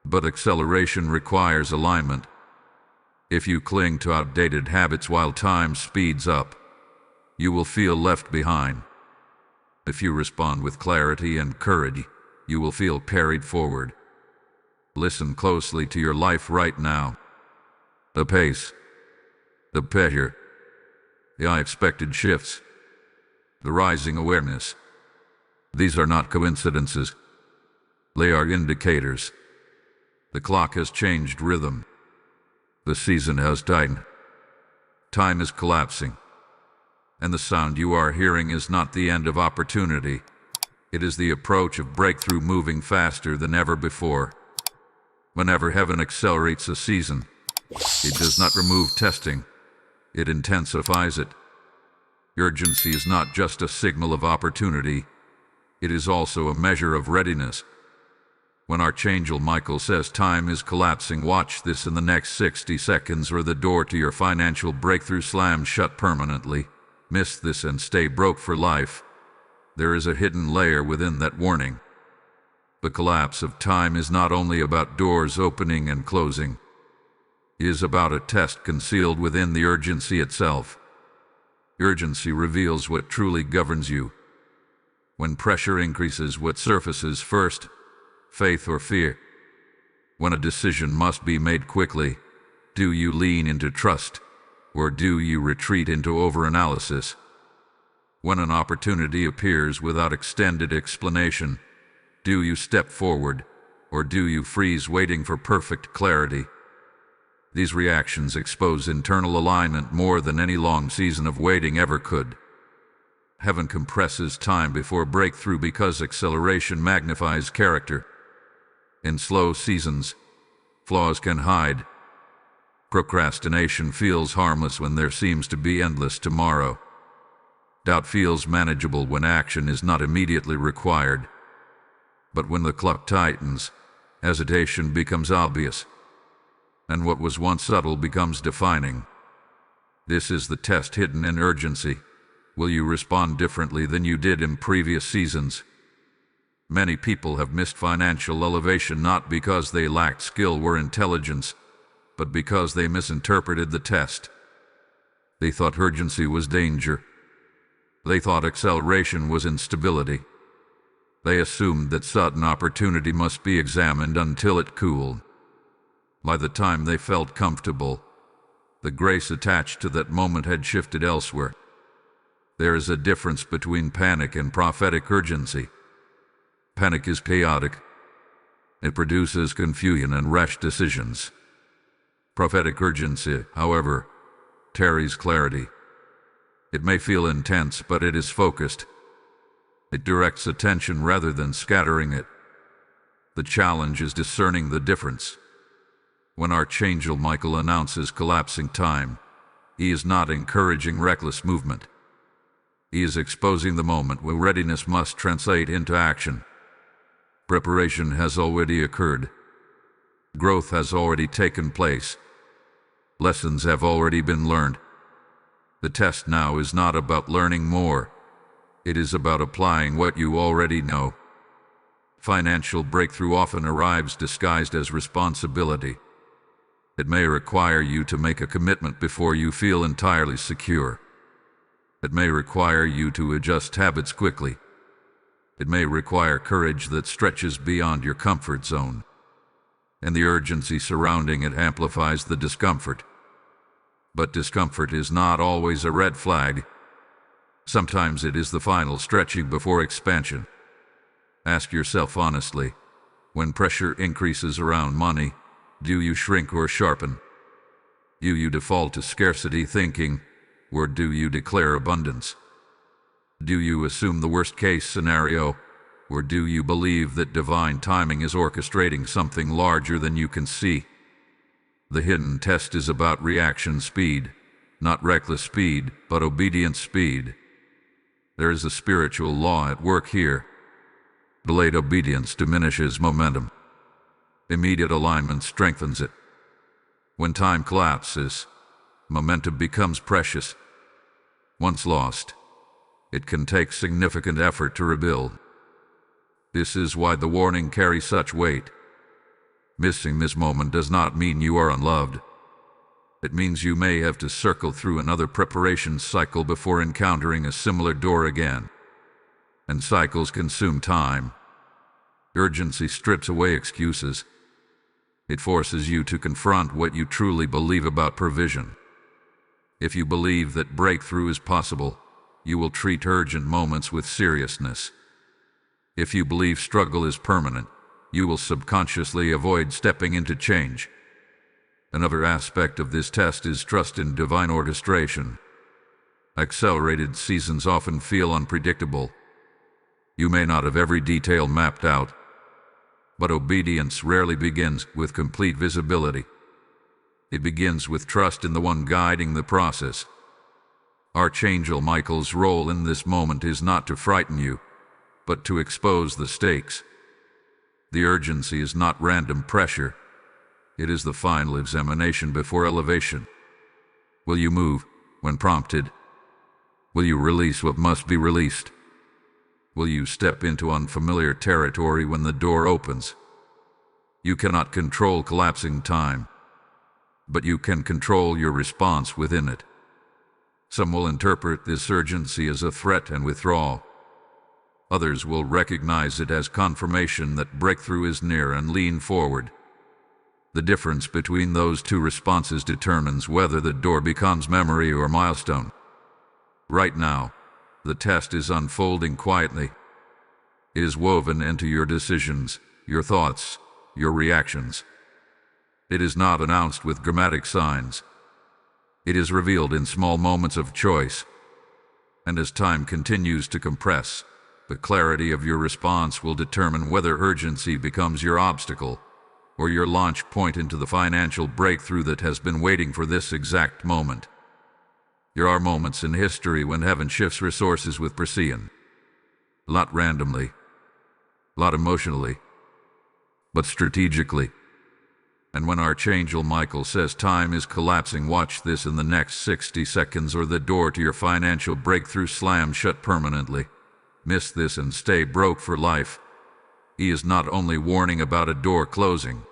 But acceleration requires alignment. If you cling to outdated habits while time speeds up, you will feel left behind. If you respond with clarity and courage, you will feel carried forward. Listen closely to your life right now. The pace, the pressure, the unexpected shifts, the rising awareness. These are not coincidences. They are indicators. The clock has changed rhythm. The season has died. Time is collapsing. And the sound you are hearing is not the end of opportunity. It is the approach of breakthrough moving faster than ever before. Whenever heaven accelerates a season, it does not remove testing. It intensifies it. Urgency is not just a signal of opportunity. It is also a measure of readiness. When Archangel Michael says time is collapsing, watch this in the next 60 seconds or the door to your financial breakthrough slams shut permanently. Miss this and stay broke for life. There is a hidden layer within that warning. The collapse of time is not only about doors opening and closing. It is about a test concealed within the urgency itself. Urgency reveals what truly governs you. When pressure increases, what surfaces first? Faith or fear? When a decision must be made quickly, do you lean into trust, or do you retreat into overanalysis? When an opportunity appears without extended explanation, do you step forward, or do you freeze waiting for perfect clarity? These reactions expose internal alignment more than any long season of waiting ever could. Heaven compresses time before breakthrough because acceleration magnifies character. In slow seasons, flaws can hide. Procrastination feels harmless when there seems to be endless tomorrow. Doubt feels manageable when action is not immediately required. But when the clock tightens, hesitation becomes obvious, and what was once subtle becomes defining. This is the test hidden in urgency. Will you respond differently than you did in previous seasons? Many people have missed financial elevation not because they lacked skill or intelligence, but because they misinterpreted the test. They thought urgency was danger. They thought acceleration was instability. They assumed that sudden opportunity must be examined until it cooled. By the time they felt comfortable, the grace attached to that moment had shifted elsewhere. There is a difference between panic and prophetic urgency. Panic is chaotic. It produces confusion and rash decisions. Prophetic urgency, however, carries clarity. It may feel intense, but it is focused. It directs attention rather than scattering it. The challenge is discerning the difference. When Archangel Michael announces collapsing time, he is not encouraging reckless movement. He is exposing the moment where readiness must translate into action. Preparation has already occurred. Growth has already taken place. Lessons have already been learned. The test now is not about learning more. It is about applying what you already know. Financial breakthrough often arrives disguised as responsibility. It may require you to make a commitment before you feel entirely secure. It may require you to adjust habits quickly. It may require courage that stretches beyond your comfort zone. And the urgency surrounding it amplifies the discomfort. But discomfort is not always a red flag. Sometimes it is the final stretching before expansion. Ask yourself honestly, when pressure increases around money, do you shrink or sharpen? Do you default to scarcity thinking, or do you declare abundance? Do you assume the worst-case scenario, or do you believe that divine timing is orchestrating something larger than you can see? The hidden test is about reaction speed, not reckless speed, but obedient speed. There is a spiritual law at work here. Delayed obedience diminishes momentum. Immediate alignment strengthens it. When time collapses, momentum becomes precious. Once lost, it can take significant effort to rebuild. This is why the warning carries such weight. Missing this moment does not mean you are unloved. It means you may have to circle through another preparation cycle before encountering a similar door again. And cycles consume time. Urgency strips away excuses. It forces you to confront what you truly believe about provision. If you believe that breakthrough is possible, you will treat urgent moments with seriousness. If you believe struggle is permanent, you will subconsciously avoid stepping into change. Another aspect of this test is trust in divine orchestration. Accelerated seasons often feel unpredictable. You may not have every detail mapped out, but obedience rarely begins with complete visibility. It begins with trust in the one guiding the process. Archangel Michael's role in this moment is not to frighten you, but to expose the stakes. The urgency is not random pressure. It is the final examination before elevation. Will you move when prompted? Will you release what must be released? Will you step into unfamiliar territory when the door opens? You cannot control collapsing time, but you can control your response within it. Some will interpret this urgency as a threat and withdraw. Others will recognize it as confirmation that breakthrough is near and lean forward. The difference between those two responses determines whether the door becomes memory or milestone. Right now, the test is unfolding quietly. It is woven into your decisions, your thoughts, your reactions. It is not announced with dramatic signs. It is revealed in small moments of choice. And as time continues to compress, the clarity of your response will determine whether urgency becomes your obstacle or your launch point into the financial breakthrough that has been waiting for this exact moment. There are moments in history when heaven shifts resources with precision. Not randomly, not emotionally, but strategically. And when Archangel Michael says time is collapsing, watch this in the next 60 seconds or the door to your financial breakthrough slams shut permanently. Miss this and stay broke for life. He is not only warning about a door closing,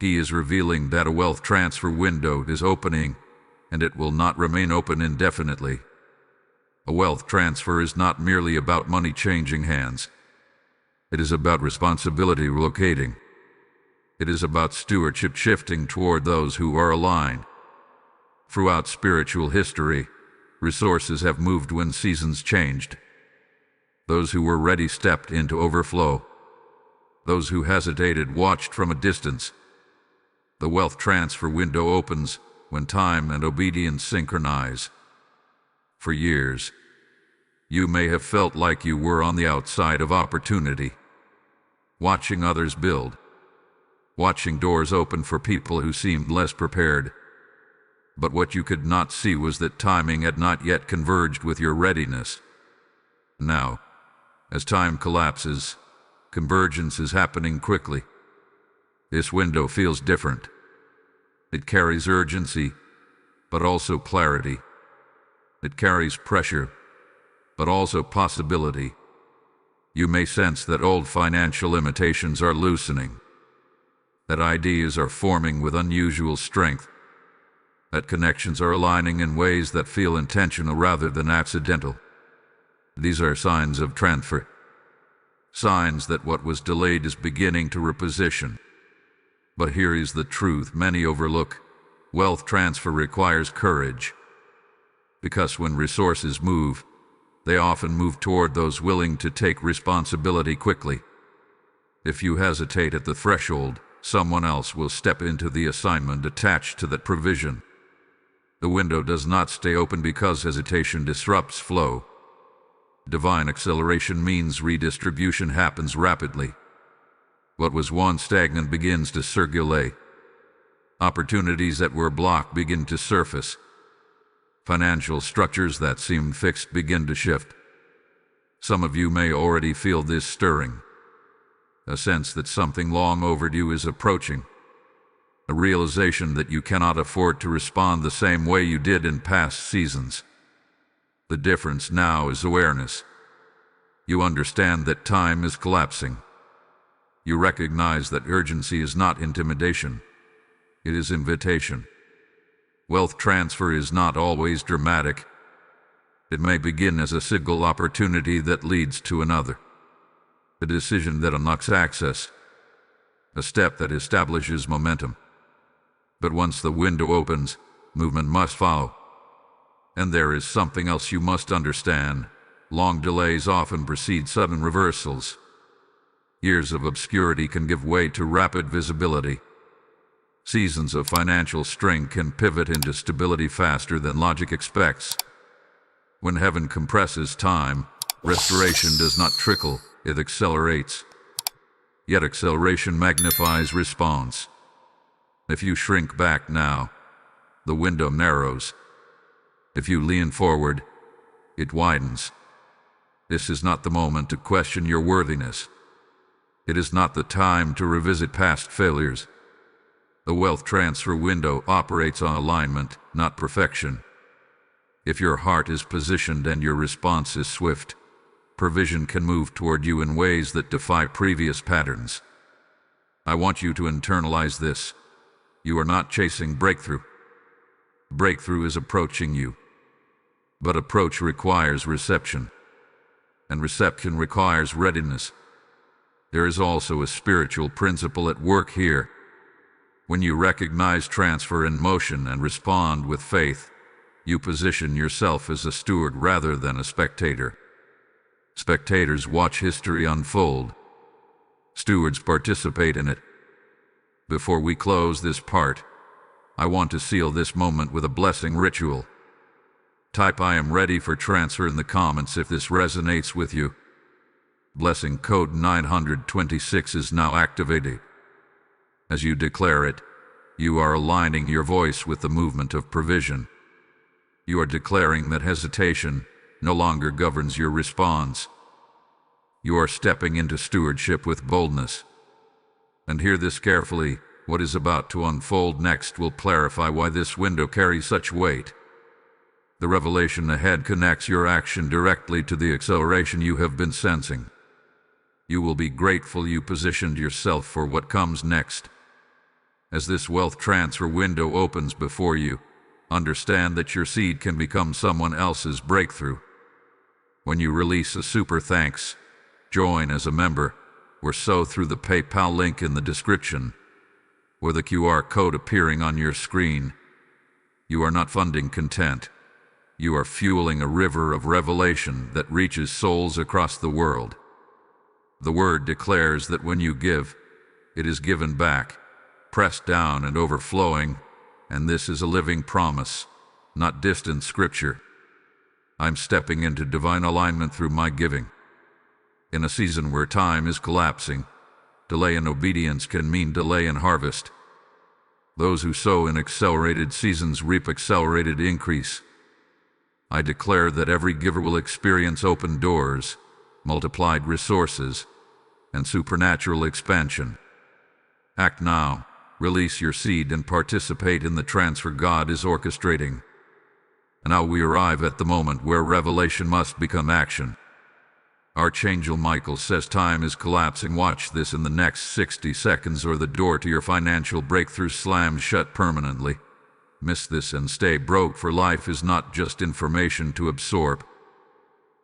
he is revealing that a wealth transfer window is opening, and it will not remain open indefinitely. A wealth transfer is not merely about money changing hands. It is about responsibility relocating. It is about stewardship shifting toward those who are aligned. Throughout spiritual history, resources have moved when seasons changed. Those who were ready stepped into overflow. Those who hesitated watched from a distance. The wealth transfer window opens when time and obedience synchronize. For years, you may have felt like you were on the outside of opportunity, watching others build, watching doors open for people who seemed less prepared. But what you could not see was that timing had not yet converged with your readiness. Now, as time collapses, convergence is happening quickly. This window feels different. It carries urgency, but also clarity. It carries pressure, but also possibility. You may sense that old financial limitations are loosening, that ideas are forming with unusual strength, that connections are aligning in ways that feel intentional rather than accidental. These are signs of transfer, signs that what was delayed is beginning to reposition. But here is the truth many overlook. Wealth transfer requires courage, because when resources move, they often move toward those willing to take responsibility quickly. If you hesitate at the threshold, someone else will step into the assignment attached to that provision. The window does not stay open because hesitation disrupts flow. Divine acceleration means redistribution happens rapidly. What was once stagnant begins to circulate. Opportunities that were blocked begin to surface. Financial structures that seemed fixed begin to shift. Some of you may already feel this stirring, a sense that something long overdue is approaching, a realization that you cannot afford to respond the same way you did in past seasons. The difference now is awareness. You understand that time is collapsing. You recognize that urgency is not intimidation, it is invitation. Wealth transfer is not always dramatic. It may begin as a single opportunity that leads to another, a decision that unlocks access, a step that establishes momentum. But once the window opens, movement must follow. And there is something else you must understand. Long delays often precede sudden reversals. Years of obscurity can give way to rapid visibility. Seasons of financial strain can pivot into stability faster than logic expects. When heaven compresses time, restoration does not trickle, it accelerates. Yet acceleration magnifies response. If you shrink back now, the window narrows. If you lean forward, it widens. This is not the moment to question your worthiness. It is not the time to revisit past failures. The wealth transfer window operates on alignment, not perfection. If your heart is positioned and your response is swift, provision can move toward you in ways that defy previous patterns. I want you to internalize this. You are not chasing breakthrough. Breakthrough is approaching you. But approach requires reception, and reception requires readiness. There is also a spiritual principle at work here. When you recognize transfer in motion and respond with faith, you position yourself as a steward rather than a spectator. Spectators watch history unfold. Stewards participate in it. Before we close this part, I want to seal this moment with a blessing ritual. Type "I am ready for transfer" in the comments if this resonates with you. Blessing code 926 is now activated. As you declare it, you are aligning your voice with the movement of provision. You are declaring that hesitation no longer governs your response. You are stepping into stewardship with boldness. And hear this carefully, what is about to unfold next will clarify why this window carries such weight. The revelation ahead connects your action directly to the acceleration you have been sensing. You will be grateful you positioned yourself for what comes next. As this wealth transfer window opens before you, understand that your seed can become someone else's breakthrough. When you release a super thanks, join as a member, or sow through the PayPal link in the description, or the QR code appearing on your screen. You are not funding content. You are fueling a river of revelation that reaches souls across the world. The word declares that when you give, it is given back, pressed down and overflowing, and this is a living promise, not distant scripture. I'm stepping into divine alignment through my giving. In a season where time is collapsing, delay in obedience can mean delay in harvest. Those who sow in accelerated seasons reap accelerated increase. I declare that every giver will experience open doors, multiplied resources, and supernatural expansion. Act now, release your seed and participate in the transfer God is orchestrating. And now we arrive at the moment where revelation must become action. Archangel Michael says time is collapsing. Watch this in the next 60 seconds or the door to your financial breakthrough slams shut permanently. Miss this and stay broke, for life is not just information to absorb.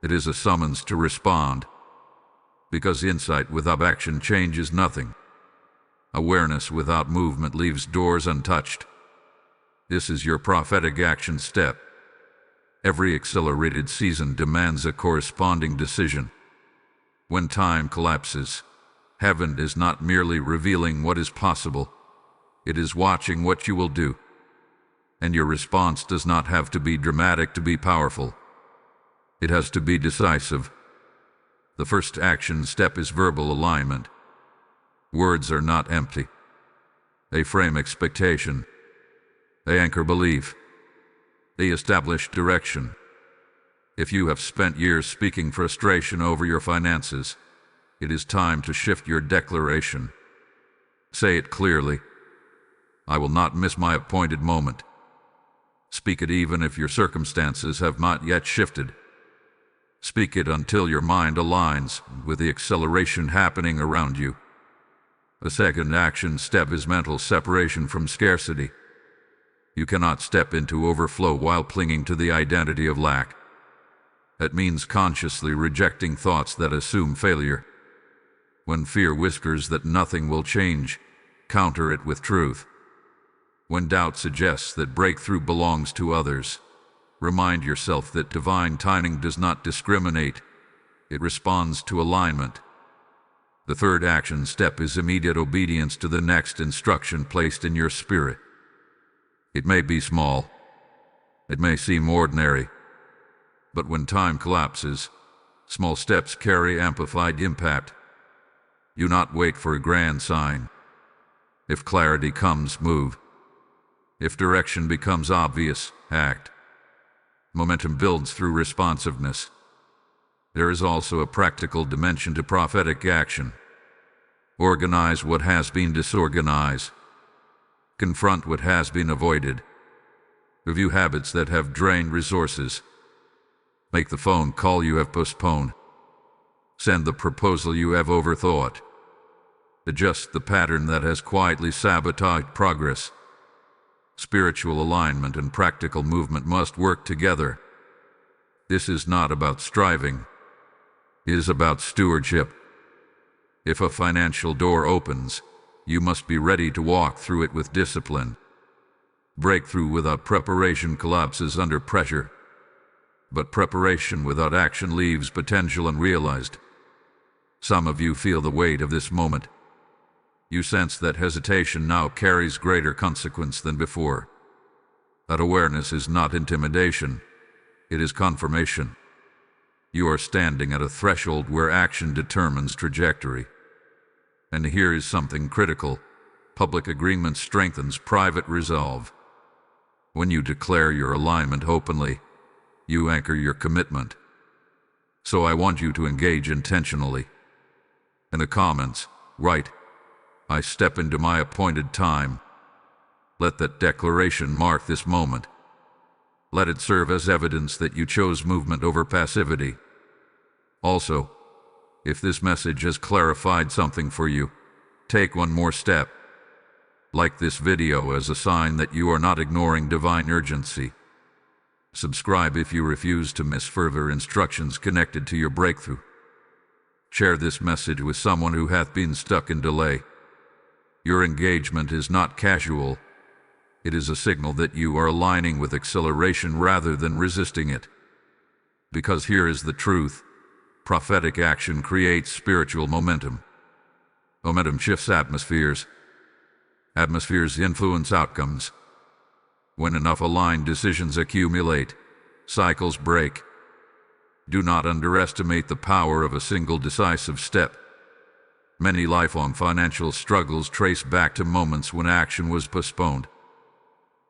It is a summons to respond. Because insight without action changes nothing. Awareness without movement leaves doors untouched. This is your prophetic action step. Every accelerated season demands a corresponding decision. When time collapses, heaven is not merely revealing what is possible, it is watching what you will do. And your response does not have to be dramatic to be powerful. It has to be decisive. The first action step is verbal alignment. Words are not empty. They frame expectation. They anchor belief. They establish direction. If you have spent years speaking frustration over your finances, it is time to shift your declaration. Say it clearly. I will not miss my appointed moment. Speak it even if your circumstances have not yet shifted. Speak it until your mind aligns with the acceleration happening around you. The second action step is mental separation from scarcity. You cannot step into overflow while clinging to the identity of lack. That means consciously rejecting thoughts that assume failure. When fear whispers that nothing will change, counter it with truth. When doubt suggests that breakthrough belongs to others, remind yourself that divine timing does not discriminate. It responds to alignment. The third action step is immediate obedience to the next instruction placed in your spirit. It may be small. It may seem ordinary. But when time collapses, small steps carry amplified impact. Do not wait for a grand sign. If clarity comes, move. If direction becomes obvious, act. Momentum builds through responsiveness. There is also a practical dimension to prophetic action. Organize what has been disorganized. Confront what has been avoided. Review habits that have drained resources. Make the phone call you have postponed. Send the proposal you have overthought. Adjust the pattern that has quietly sabotaged progress. Spiritual alignment and practical movement must work together. This is not about striving. It is about stewardship. If a financial door opens, you must be ready to walk through it with discipline. Breakthrough without preparation collapses under pressure. But preparation without action leaves potential unrealized. Some of you feel the weight of this moment. You sense that hesitation now carries greater consequence than before. That awareness is not intimidation. It is confirmation. You are standing at a threshold where action determines trajectory. And here is something critical. Public agreement strengthens private resolve. When you declare your alignment openly, you anchor your commitment. So I want you to engage intentionally. In the comments, write, "I step into my appointed time." Let that declaration mark this moment. Let it serve as evidence that you chose movement over passivity. Also, if this message has clarified something for you, take one more step. Like this video as a sign that you are not ignoring divine urgency. Subscribe if you refuse to miss further instructions connected to your breakthrough. Share this message with someone who hath been stuck in delay. Your engagement is not casual. It is a signal that you are aligning with acceleration rather than resisting it. Because here is the truth. Prophetic action creates spiritual momentum. Momentum shifts atmospheres. Atmospheres influence outcomes. When enough aligned decisions accumulate, cycles break. Do not underestimate the power of a single decisive step. Many lifelong financial struggles trace back to moments when action was postponed.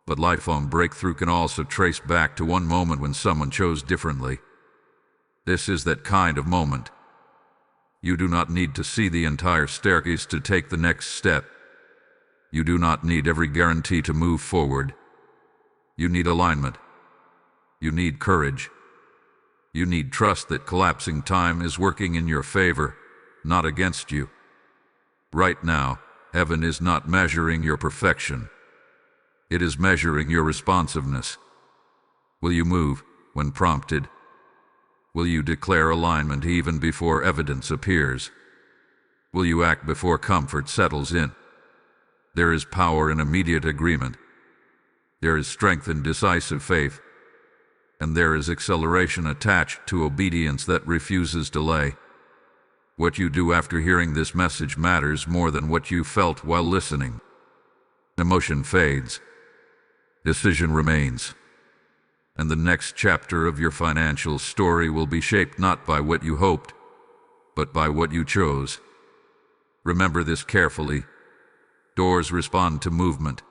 But lifelong breakthrough can also trace back to one moment when someone chose differently. This is that kind of moment. You do not need to see the entire staircase to take the next step. You do not need every guarantee to move forward. You need alignment. You need courage. You need trust that collapsing time is working in your favor, not against you. Right now, heaven is not measuring your perfection. It is measuring your responsiveness. Will you move when prompted? Will you declare alignment even before evidence appears? Will you act before comfort settles in? There is power in immediate agreement. There is strength in decisive faith. And there is acceleration attached to obedience that refuses delay. What you do after hearing this message matters more than what you felt while listening. Emotion fades. Decision remains. And the next chapter of your financial story will be shaped not by what you hoped, but by what you chose. Remember this carefully. Doors respond to movement.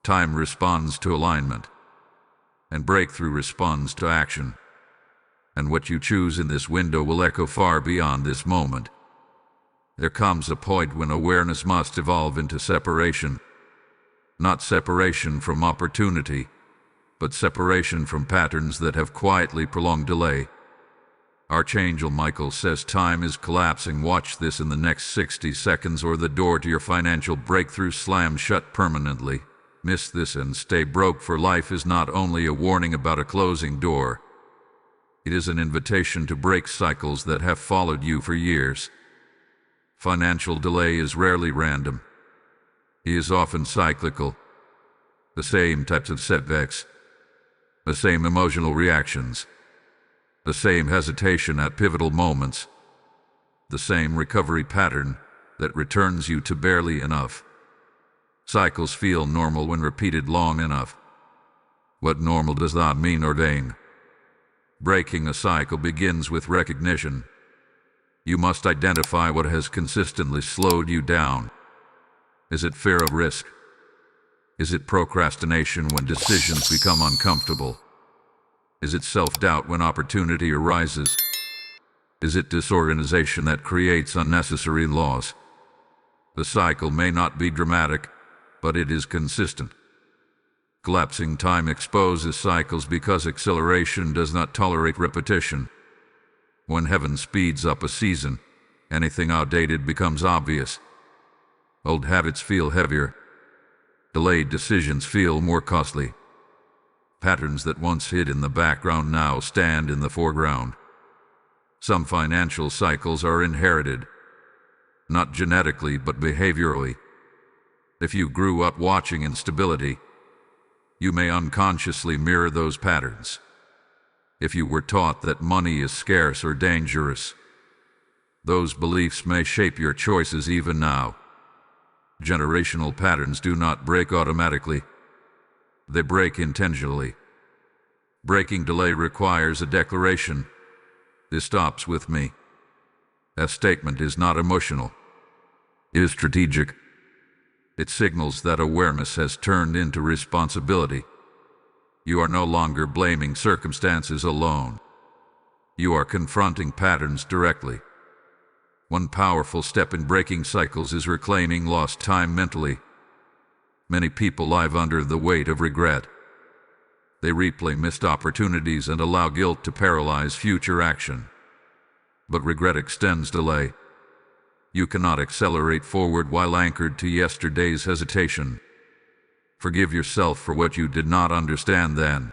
Time responds to alignment. And breakthrough responds to action. And what you choose in this window will echo far beyond this moment. There comes a point when awareness must evolve into separation. Not separation from opportunity, but separation from patterns that have quietly prolonged delay. Archangel Michael says time is collapsing. Watch this in the next 60 seconds or the door to your financial breakthrough slams shut permanently. Miss this and stay broke for life is not only a warning about a closing door, it is an invitation to break cycles that have followed you for years. Financial delay is rarely random. It is often cyclical. The same types of setbacks, the same emotional reactions, the same hesitation at pivotal moments, the same recovery pattern that returns you to barely enough. Cycles feel normal when repeated long enough. What normal does not mean ordained. Breaking a cycle begins with recognition. You must identify what has consistently slowed you down. Is it fear of risk? Is it procrastination when decisions become uncomfortable? Is it self-doubt when opportunity arises? Is it disorganization that creates unnecessary loss? The cycle may not be dramatic, but it is consistent. Collapsing time exposes cycles because acceleration does not tolerate repetition. When heaven speeds up a season, anything outdated becomes obvious. Old habits feel heavier. Delayed decisions feel more costly. Patterns that once hid in the background now stand in the foreground. Some financial cycles are inherited, not genetically but behaviorally. If you grew up watching instability, you may unconsciously mirror those patterns. If you were taught that money is scarce or dangerous, those beliefs may shape your choices even now. Generational patterns do not break automatically. They break intentionally. Breaking delay requires a declaration. This stops with me. That statement is not emotional. It is strategic. It signals that awareness has turned into responsibility. You are no longer blaming circumstances alone. You are confronting patterns directly. One powerful step in breaking cycles is reclaiming lost time mentally. Many people live under the weight of regret. They replay missed opportunities and allow guilt to paralyze future action. But regret extends delay. You cannot accelerate forward while anchored to yesterday's hesitation. Forgive yourself for what you did not understand then.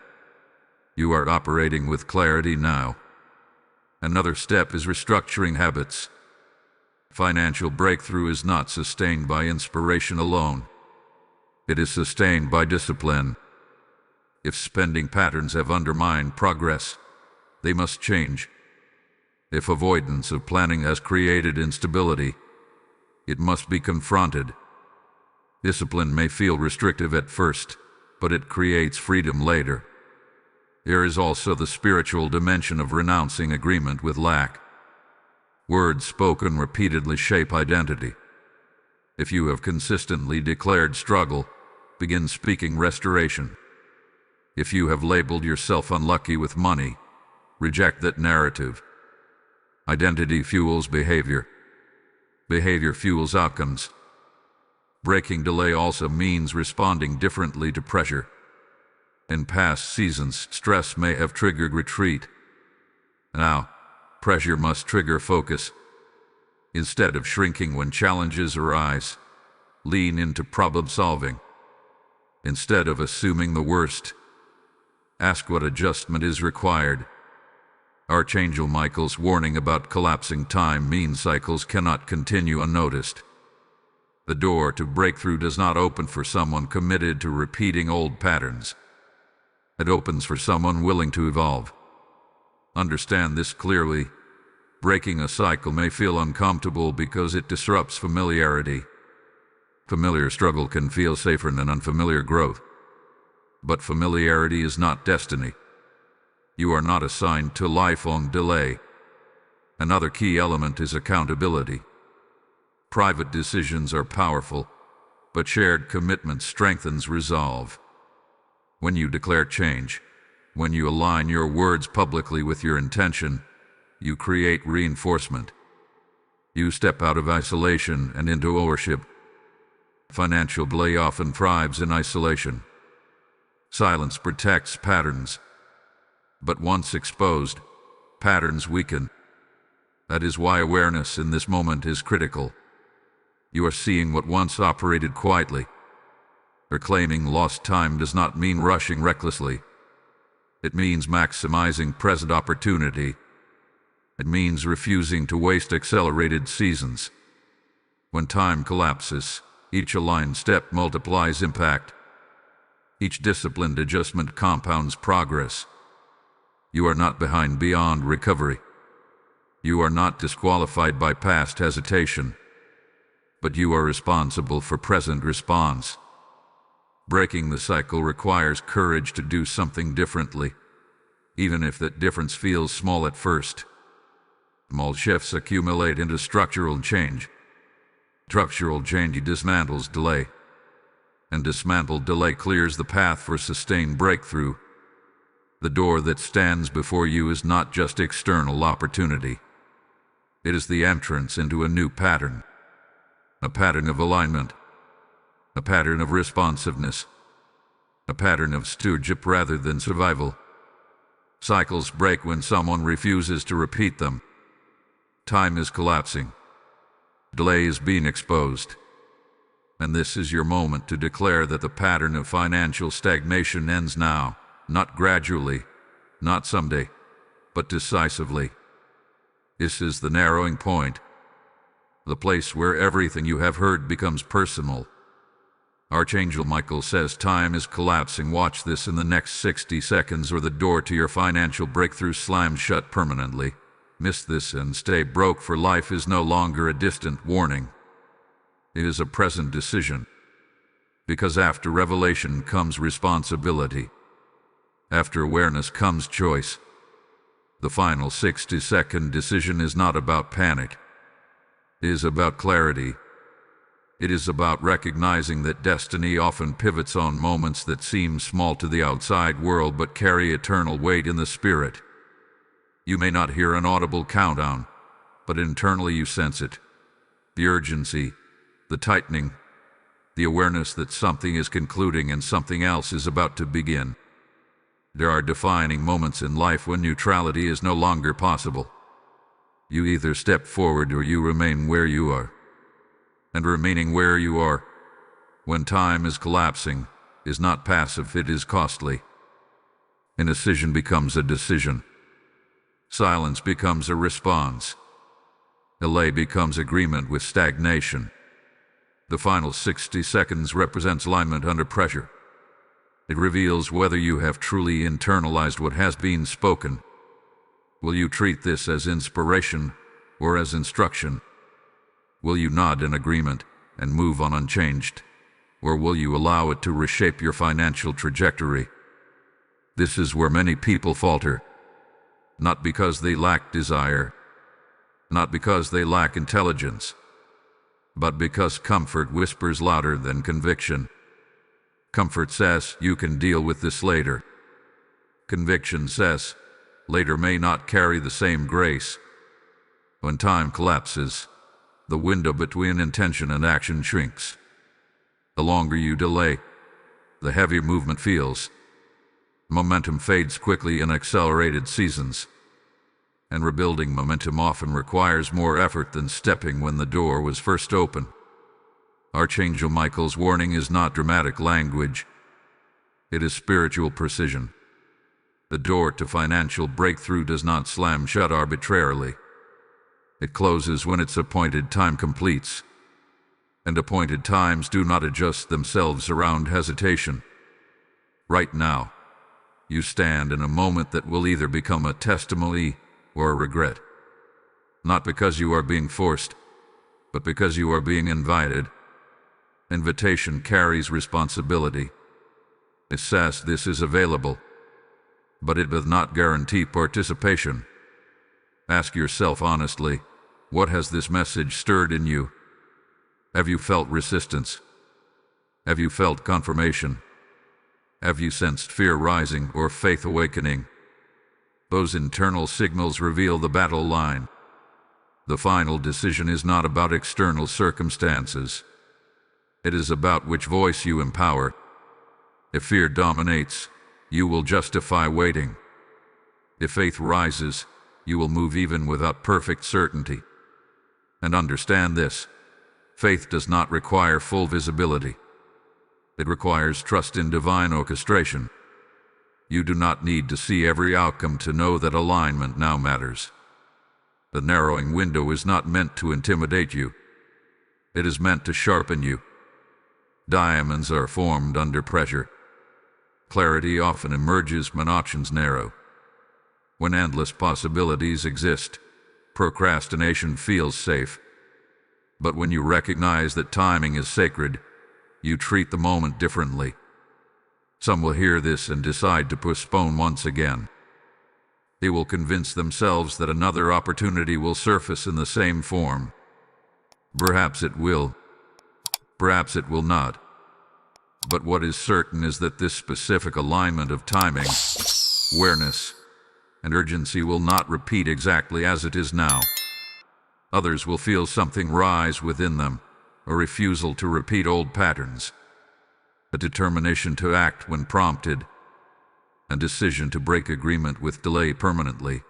You are operating with clarity now. Another step is restructuring habits. Financial breakthrough is not sustained by inspiration alone. It is sustained by discipline. If spending patterns have undermined progress, they must change. If avoidance of planning has created instability, it must be confronted. Discipline may feel restrictive at first, but it creates freedom later. There is also the spiritual dimension of renouncing agreement with lack. Words spoken repeatedly shape identity. If you have consistently declared struggle, begin speaking restoration. If you have labeled yourself unlucky with money, reject that narrative. Identity fuels behavior. Behavior fuels outcomes. Breaking delay also means responding differently to pressure. In past seasons, stress may have triggered retreat. Now, pressure must trigger focus. Instead of shrinking when challenges arise, lean into problem solving. Instead of assuming the worst, ask what adjustment is required. Archangel Michael's warning about collapsing time means cycles cannot continue unnoticed. The door to breakthrough does not open for someone committed to repeating old patterns. It opens for someone willing to evolve. Understand this clearly. Breaking a cycle may feel uncomfortable because it disrupts familiarity. Familiar struggle can feel safer than unfamiliar growth. But familiarity is not destiny. You are not assigned to lifelong delay. Another key element is accountability. Private decisions are powerful, but shared commitment strengthens resolve. When you declare change, when you align your words publicly with your intention, you create reinforcement. You step out of isolation and into ownership. Financial delay often thrives in isolation. Silence protects patterns. But once exposed, patterns weaken. That is why awareness in this moment is critical. You are seeing what once operated quietly. Reclaiming lost time does not mean rushing recklessly. It means maximizing present opportunity. It means refusing to waste accelerated seasons. When time collapses, each aligned step multiplies impact. Each disciplined adjustment compounds progress. You are not behind beyond recovery. You are not disqualified by past hesitation. But you are responsible for present response. Breaking the cycle requires courage to do something differently, even if that difference feels small at first. Small shifts accumulate into structural change. Structural change dismantles delay, and dismantled delay clears the path for sustained breakthrough. The door that stands before you is not just external opportunity. It is the entrance into a new pattern. A pattern of alignment. A pattern of responsiveness. A pattern of stewardship rather than survival. Cycles break when someone refuses to repeat them. Time is collapsing. Delay is being exposed. And this is your moment to declare that the pattern of financial stagnation ends now, not gradually, not someday, but decisively. This is the narrowing point, the place where everything you have heard becomes personal. Archangel Michael says time is collapsing. Watch this in the next 60 seconds or the door to your financial breakthrough slams shut permanently. Miss this and stay broke for life is no longer a distant warning. It is a present decision. Because after revelation comes responsibility. After awareness comes choice. The final 60-second decision is not about panic. It is about clarity. It is about recognizing that destiny often pivots on moments that seem small to the outside world but carry eternal weight in the spirit. You may not hear an audible countdown, but internally you sense it. The urgency, the tightening, the awareness that something is concluding and something else is about to begin. There are defining moments in life when neutrality is no longer possible. You either step forward or you remain where you are. And remaining where you are, when time is collapsing, is not passive, it is costly. Indecision becomes a decision. Silence becomes a response. Delay becomes agreement with stagnation. The final 60 seconds represents alignment under pressure. It reveals whether you have truly internalized what has been spoken. Will you treat this as inspiration or as instruction? Will you nod in agreement and move on unchanged? Or will you allow it to reshape your financial trajectory? This is where many people falter. Not because they lack desire, not because they lack intelligence, but because comfort whispers louder than conviction. Comfort says, you can deal with this later. Conviction says, later may not carry the same grace. When time collapses, the window between intention and action shrinks. The longer you delay, the heavier movement feels. Momentum fades quickly in accelerated seasons, and rebuilding momentum often requires more effort than stepping when the door was first open. Archangel Michael's warning is not dramatic language. It is spiritual precision. The door to financial breakthrough does not slam shut arbitrarily. It closes when its appointed time completes. And appointed times do not adjust themselves around hesitation. Right now, you stand in a moment that will either become a testimony or a regret. Not because you are being forced, but because you are being invited. Invitation carries responsibility. It says this is available, but it does not guarantee participation. Ask yourself honestly, what has this message stirred in you? Have you felt resistance? Have you felt confirmation? Have you sensed fear rising or faith awakening? Those internal signals reveal the battle line. The final decision is not about external circumstances. It is about which voice you empower. If fear dominates, you will justify waiting. If faith rises, you will move even without perfect certainty. And understand this, faith does not require full visibility. It requires trust in divine orchestration. You do not need to see every outcome to know that alignment now matters. The narrowing window is not meant to intimidate you. It is meant to sharpen you. Diamonds are formed under pressure. Clarity often emerges when options narrow. When endless possibilities exist, procrastination feels safe. But when you recognize that timing is sacred, you treat the moment differently. Some will hear this and decide to postpone once again. They will convince themselves that another opportunity will surface in the same form. Perhaps it will. Perhaps it will not. But what is certain is that this specific alignment of timing, awareness, and urgency will not repeat exactly as it is now. Others will feel something rise within them, a refusal to repeat old patterns, a determination to act when prompted, a decision to break agreement with delay permanently.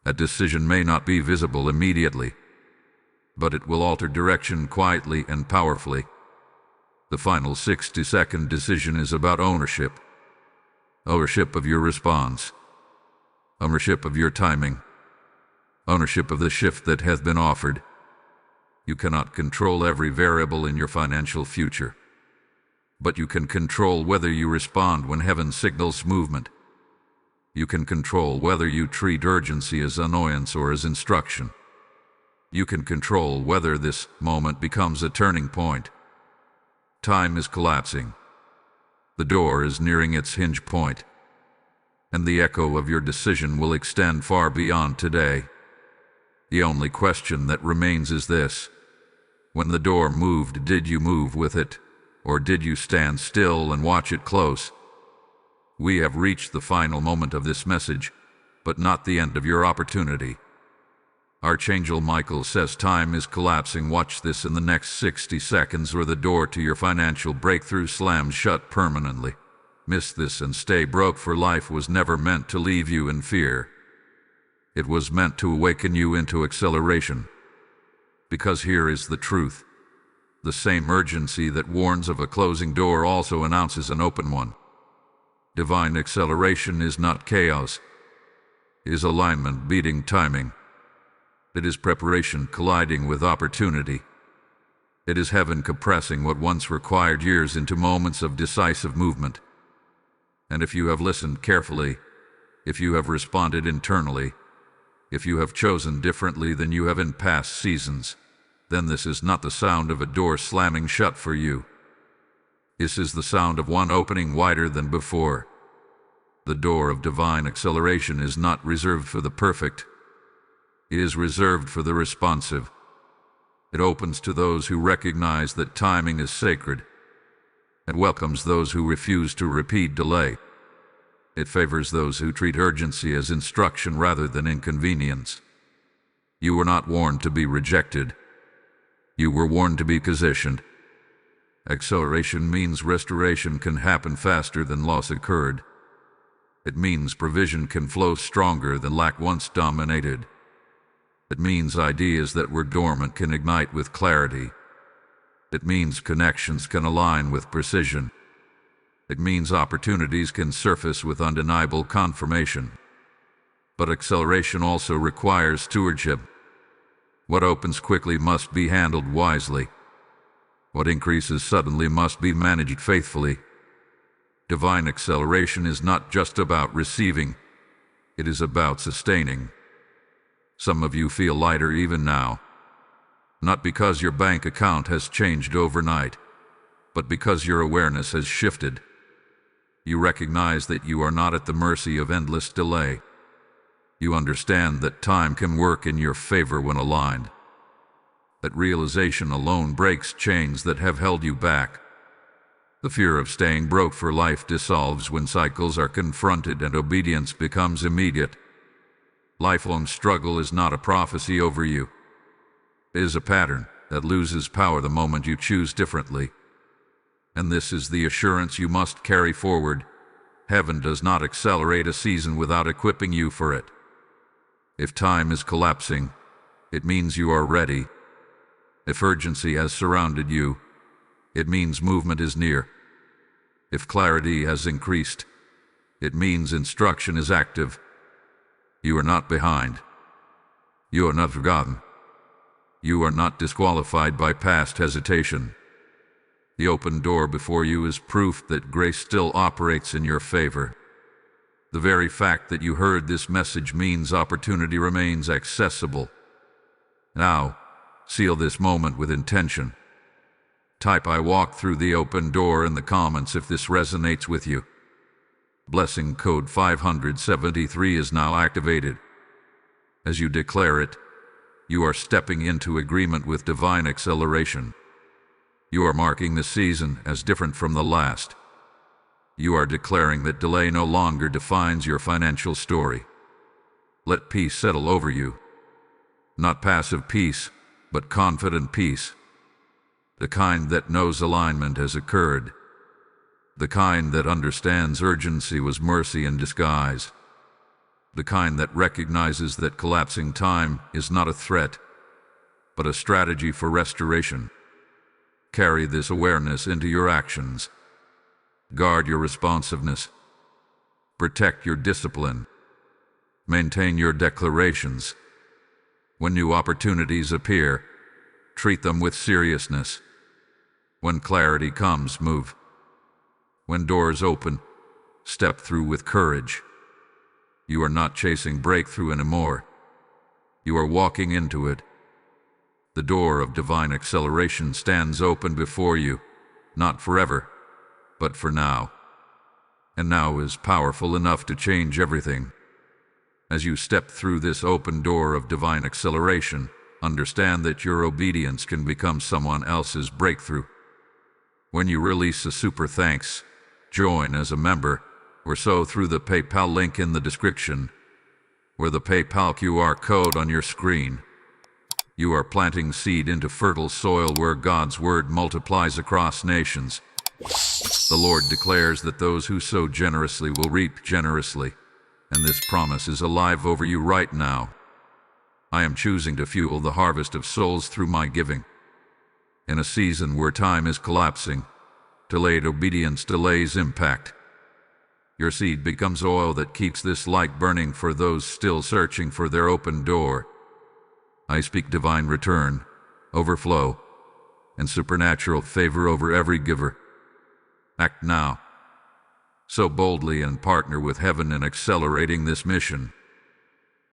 A decision may not be visible immediately, but it will alter direction quietly and powerfully. The final 60-second decision is about ownership. Ownership of your response. Ownership of your timing. Ownership of the shift that has been offered. You cannot control every variable in your financial future, but you can control whether you respond when heaven signals movement. You can control whether you treat urgency as annoyance or as instruction. You can control whether this moment becomes a turning point. Time is collapsing. The door is nearing its hinge point, and the echo of your decision will extend far beyond today. The only question that remains is this: when the door moved, did you move with it, or did you stand still and watch it close? We have reached the final moment of this message, but not the end of your opportunity. Archangel Michael says time is collapsing. Watch this in the next 60 seconds, or the door to your financial breakthrough slams shut permanently. Miss this and stay broke, for life was never meant to leave you in fear. It was meant to awaken you into acceleration. Because here is the truth. The same urgency that warns of a closing door also announces an open one. Divine acceleration is not chaos. It is alignment beating timing. It is preparation colliding with opportunity. It is heaven compressing what once required years into moments of decisive movement. And if you have listened carefully, if you have responded internally, if you have chosen differently than you have in past seasons, then this is not the sound of a door slamming shut for you. This is the sound of one opening wider than before. The door of divine acceleration is not reserved for the perfect. It is reserved for the responsive. It opens to those who recognize that timing is sacred. It welcomes those who refuse to repeat delay. It favors those who treat urgency as instruction rather than inconvenience. You were not warned to be rejected. You were warned to be positioned. Acceleration means restoration can happen faster than loss occurred. It means provision can flow stronger than lack once dominated. It means ideas that were dormant can ignite with clarity. It means connections can align with precision. It means opportunities can surface with undeniable confirmation. But acceleration also requires stewardship. What opens quickly must be handled wisely. What increases suddenly must be managed faithfully. Divine acceleration is not just about receiving, it is about sustaining. Some of you feel lighter even now, not because your bank account has changed overnight, but because your awareness has shifted. You recognize that you are not at the mercy of endless delay. You understand that time can work in your favor when aligned. That realization alone breaks chains that have held you back. The fear of staying broke for life dissolves when cycles are confronted and obedience becomes immediate. Lifelong struggle is not a prophecy over you. It is a pattern that loses power the moment you choose differently. And this is the assurance you must carry forward. Heaven does not accelerate a season without equipping you for it. If time is collapsing, it means you are ready. If urgency has surrounded you, it means movement is near. If clarity has increased, it means instruction is active. You are not behind. You are not forgotten. You are not disqualified by past hesitation. The open door before you is proof that grace still operates in your favor. The very fact that you heard this message means opportunity remains accessible. Now, seal this moment with intention. Type "I walk through the open door" in the comments if this resonates with you. Blessing code 573 is now activated. As you declare it, you are stepping into agreement with divine acceleration. You are marking the season as different from the last. You are declaring that delay no longer defines your financial story. Let peace settle over you. Not passive peace, but confident peace. The kind that knows alignment has occurred. The kind that understands urgency was mercy in disguise. The kind that recognizes that collapsing time is not a threat, but a strategy for restoration. Carry this awareness into your actions. Guard your responsiveness. Protect your discipline. Maintain your declarations. When new opportunities appear, treat them with seriousness. When clarity comes, move. When doors open, step through with courage. You are not chasing breakthrough anymore. You are walking into it. The door of divine acceleration stands open before you, not forever, but for now. And now is powerful enough to change everything. As you step through this open door of divine acceleration, understand that your obedience can become someone else's breakthrough. When you release a super thanks, join as a member, or so through the PayPal link in the description, or the PayPal QR code on your screen. You are planting seed into fertile soil where God's word multiplies across nations. The Lord declares that those who sow generously will reap generously, and this promise is alive over you right now. I am choosing to fuel the harvest of souls through my giving. In a season where time is collapsing, delayed obedience delays impact. Your seed becomes oil that keeps this light burning for those still searching for their open door. I speak divine return, overflow, and supernatural favor over every giver. Act now. Sow boldly and partner with heaven in accelerating this mission.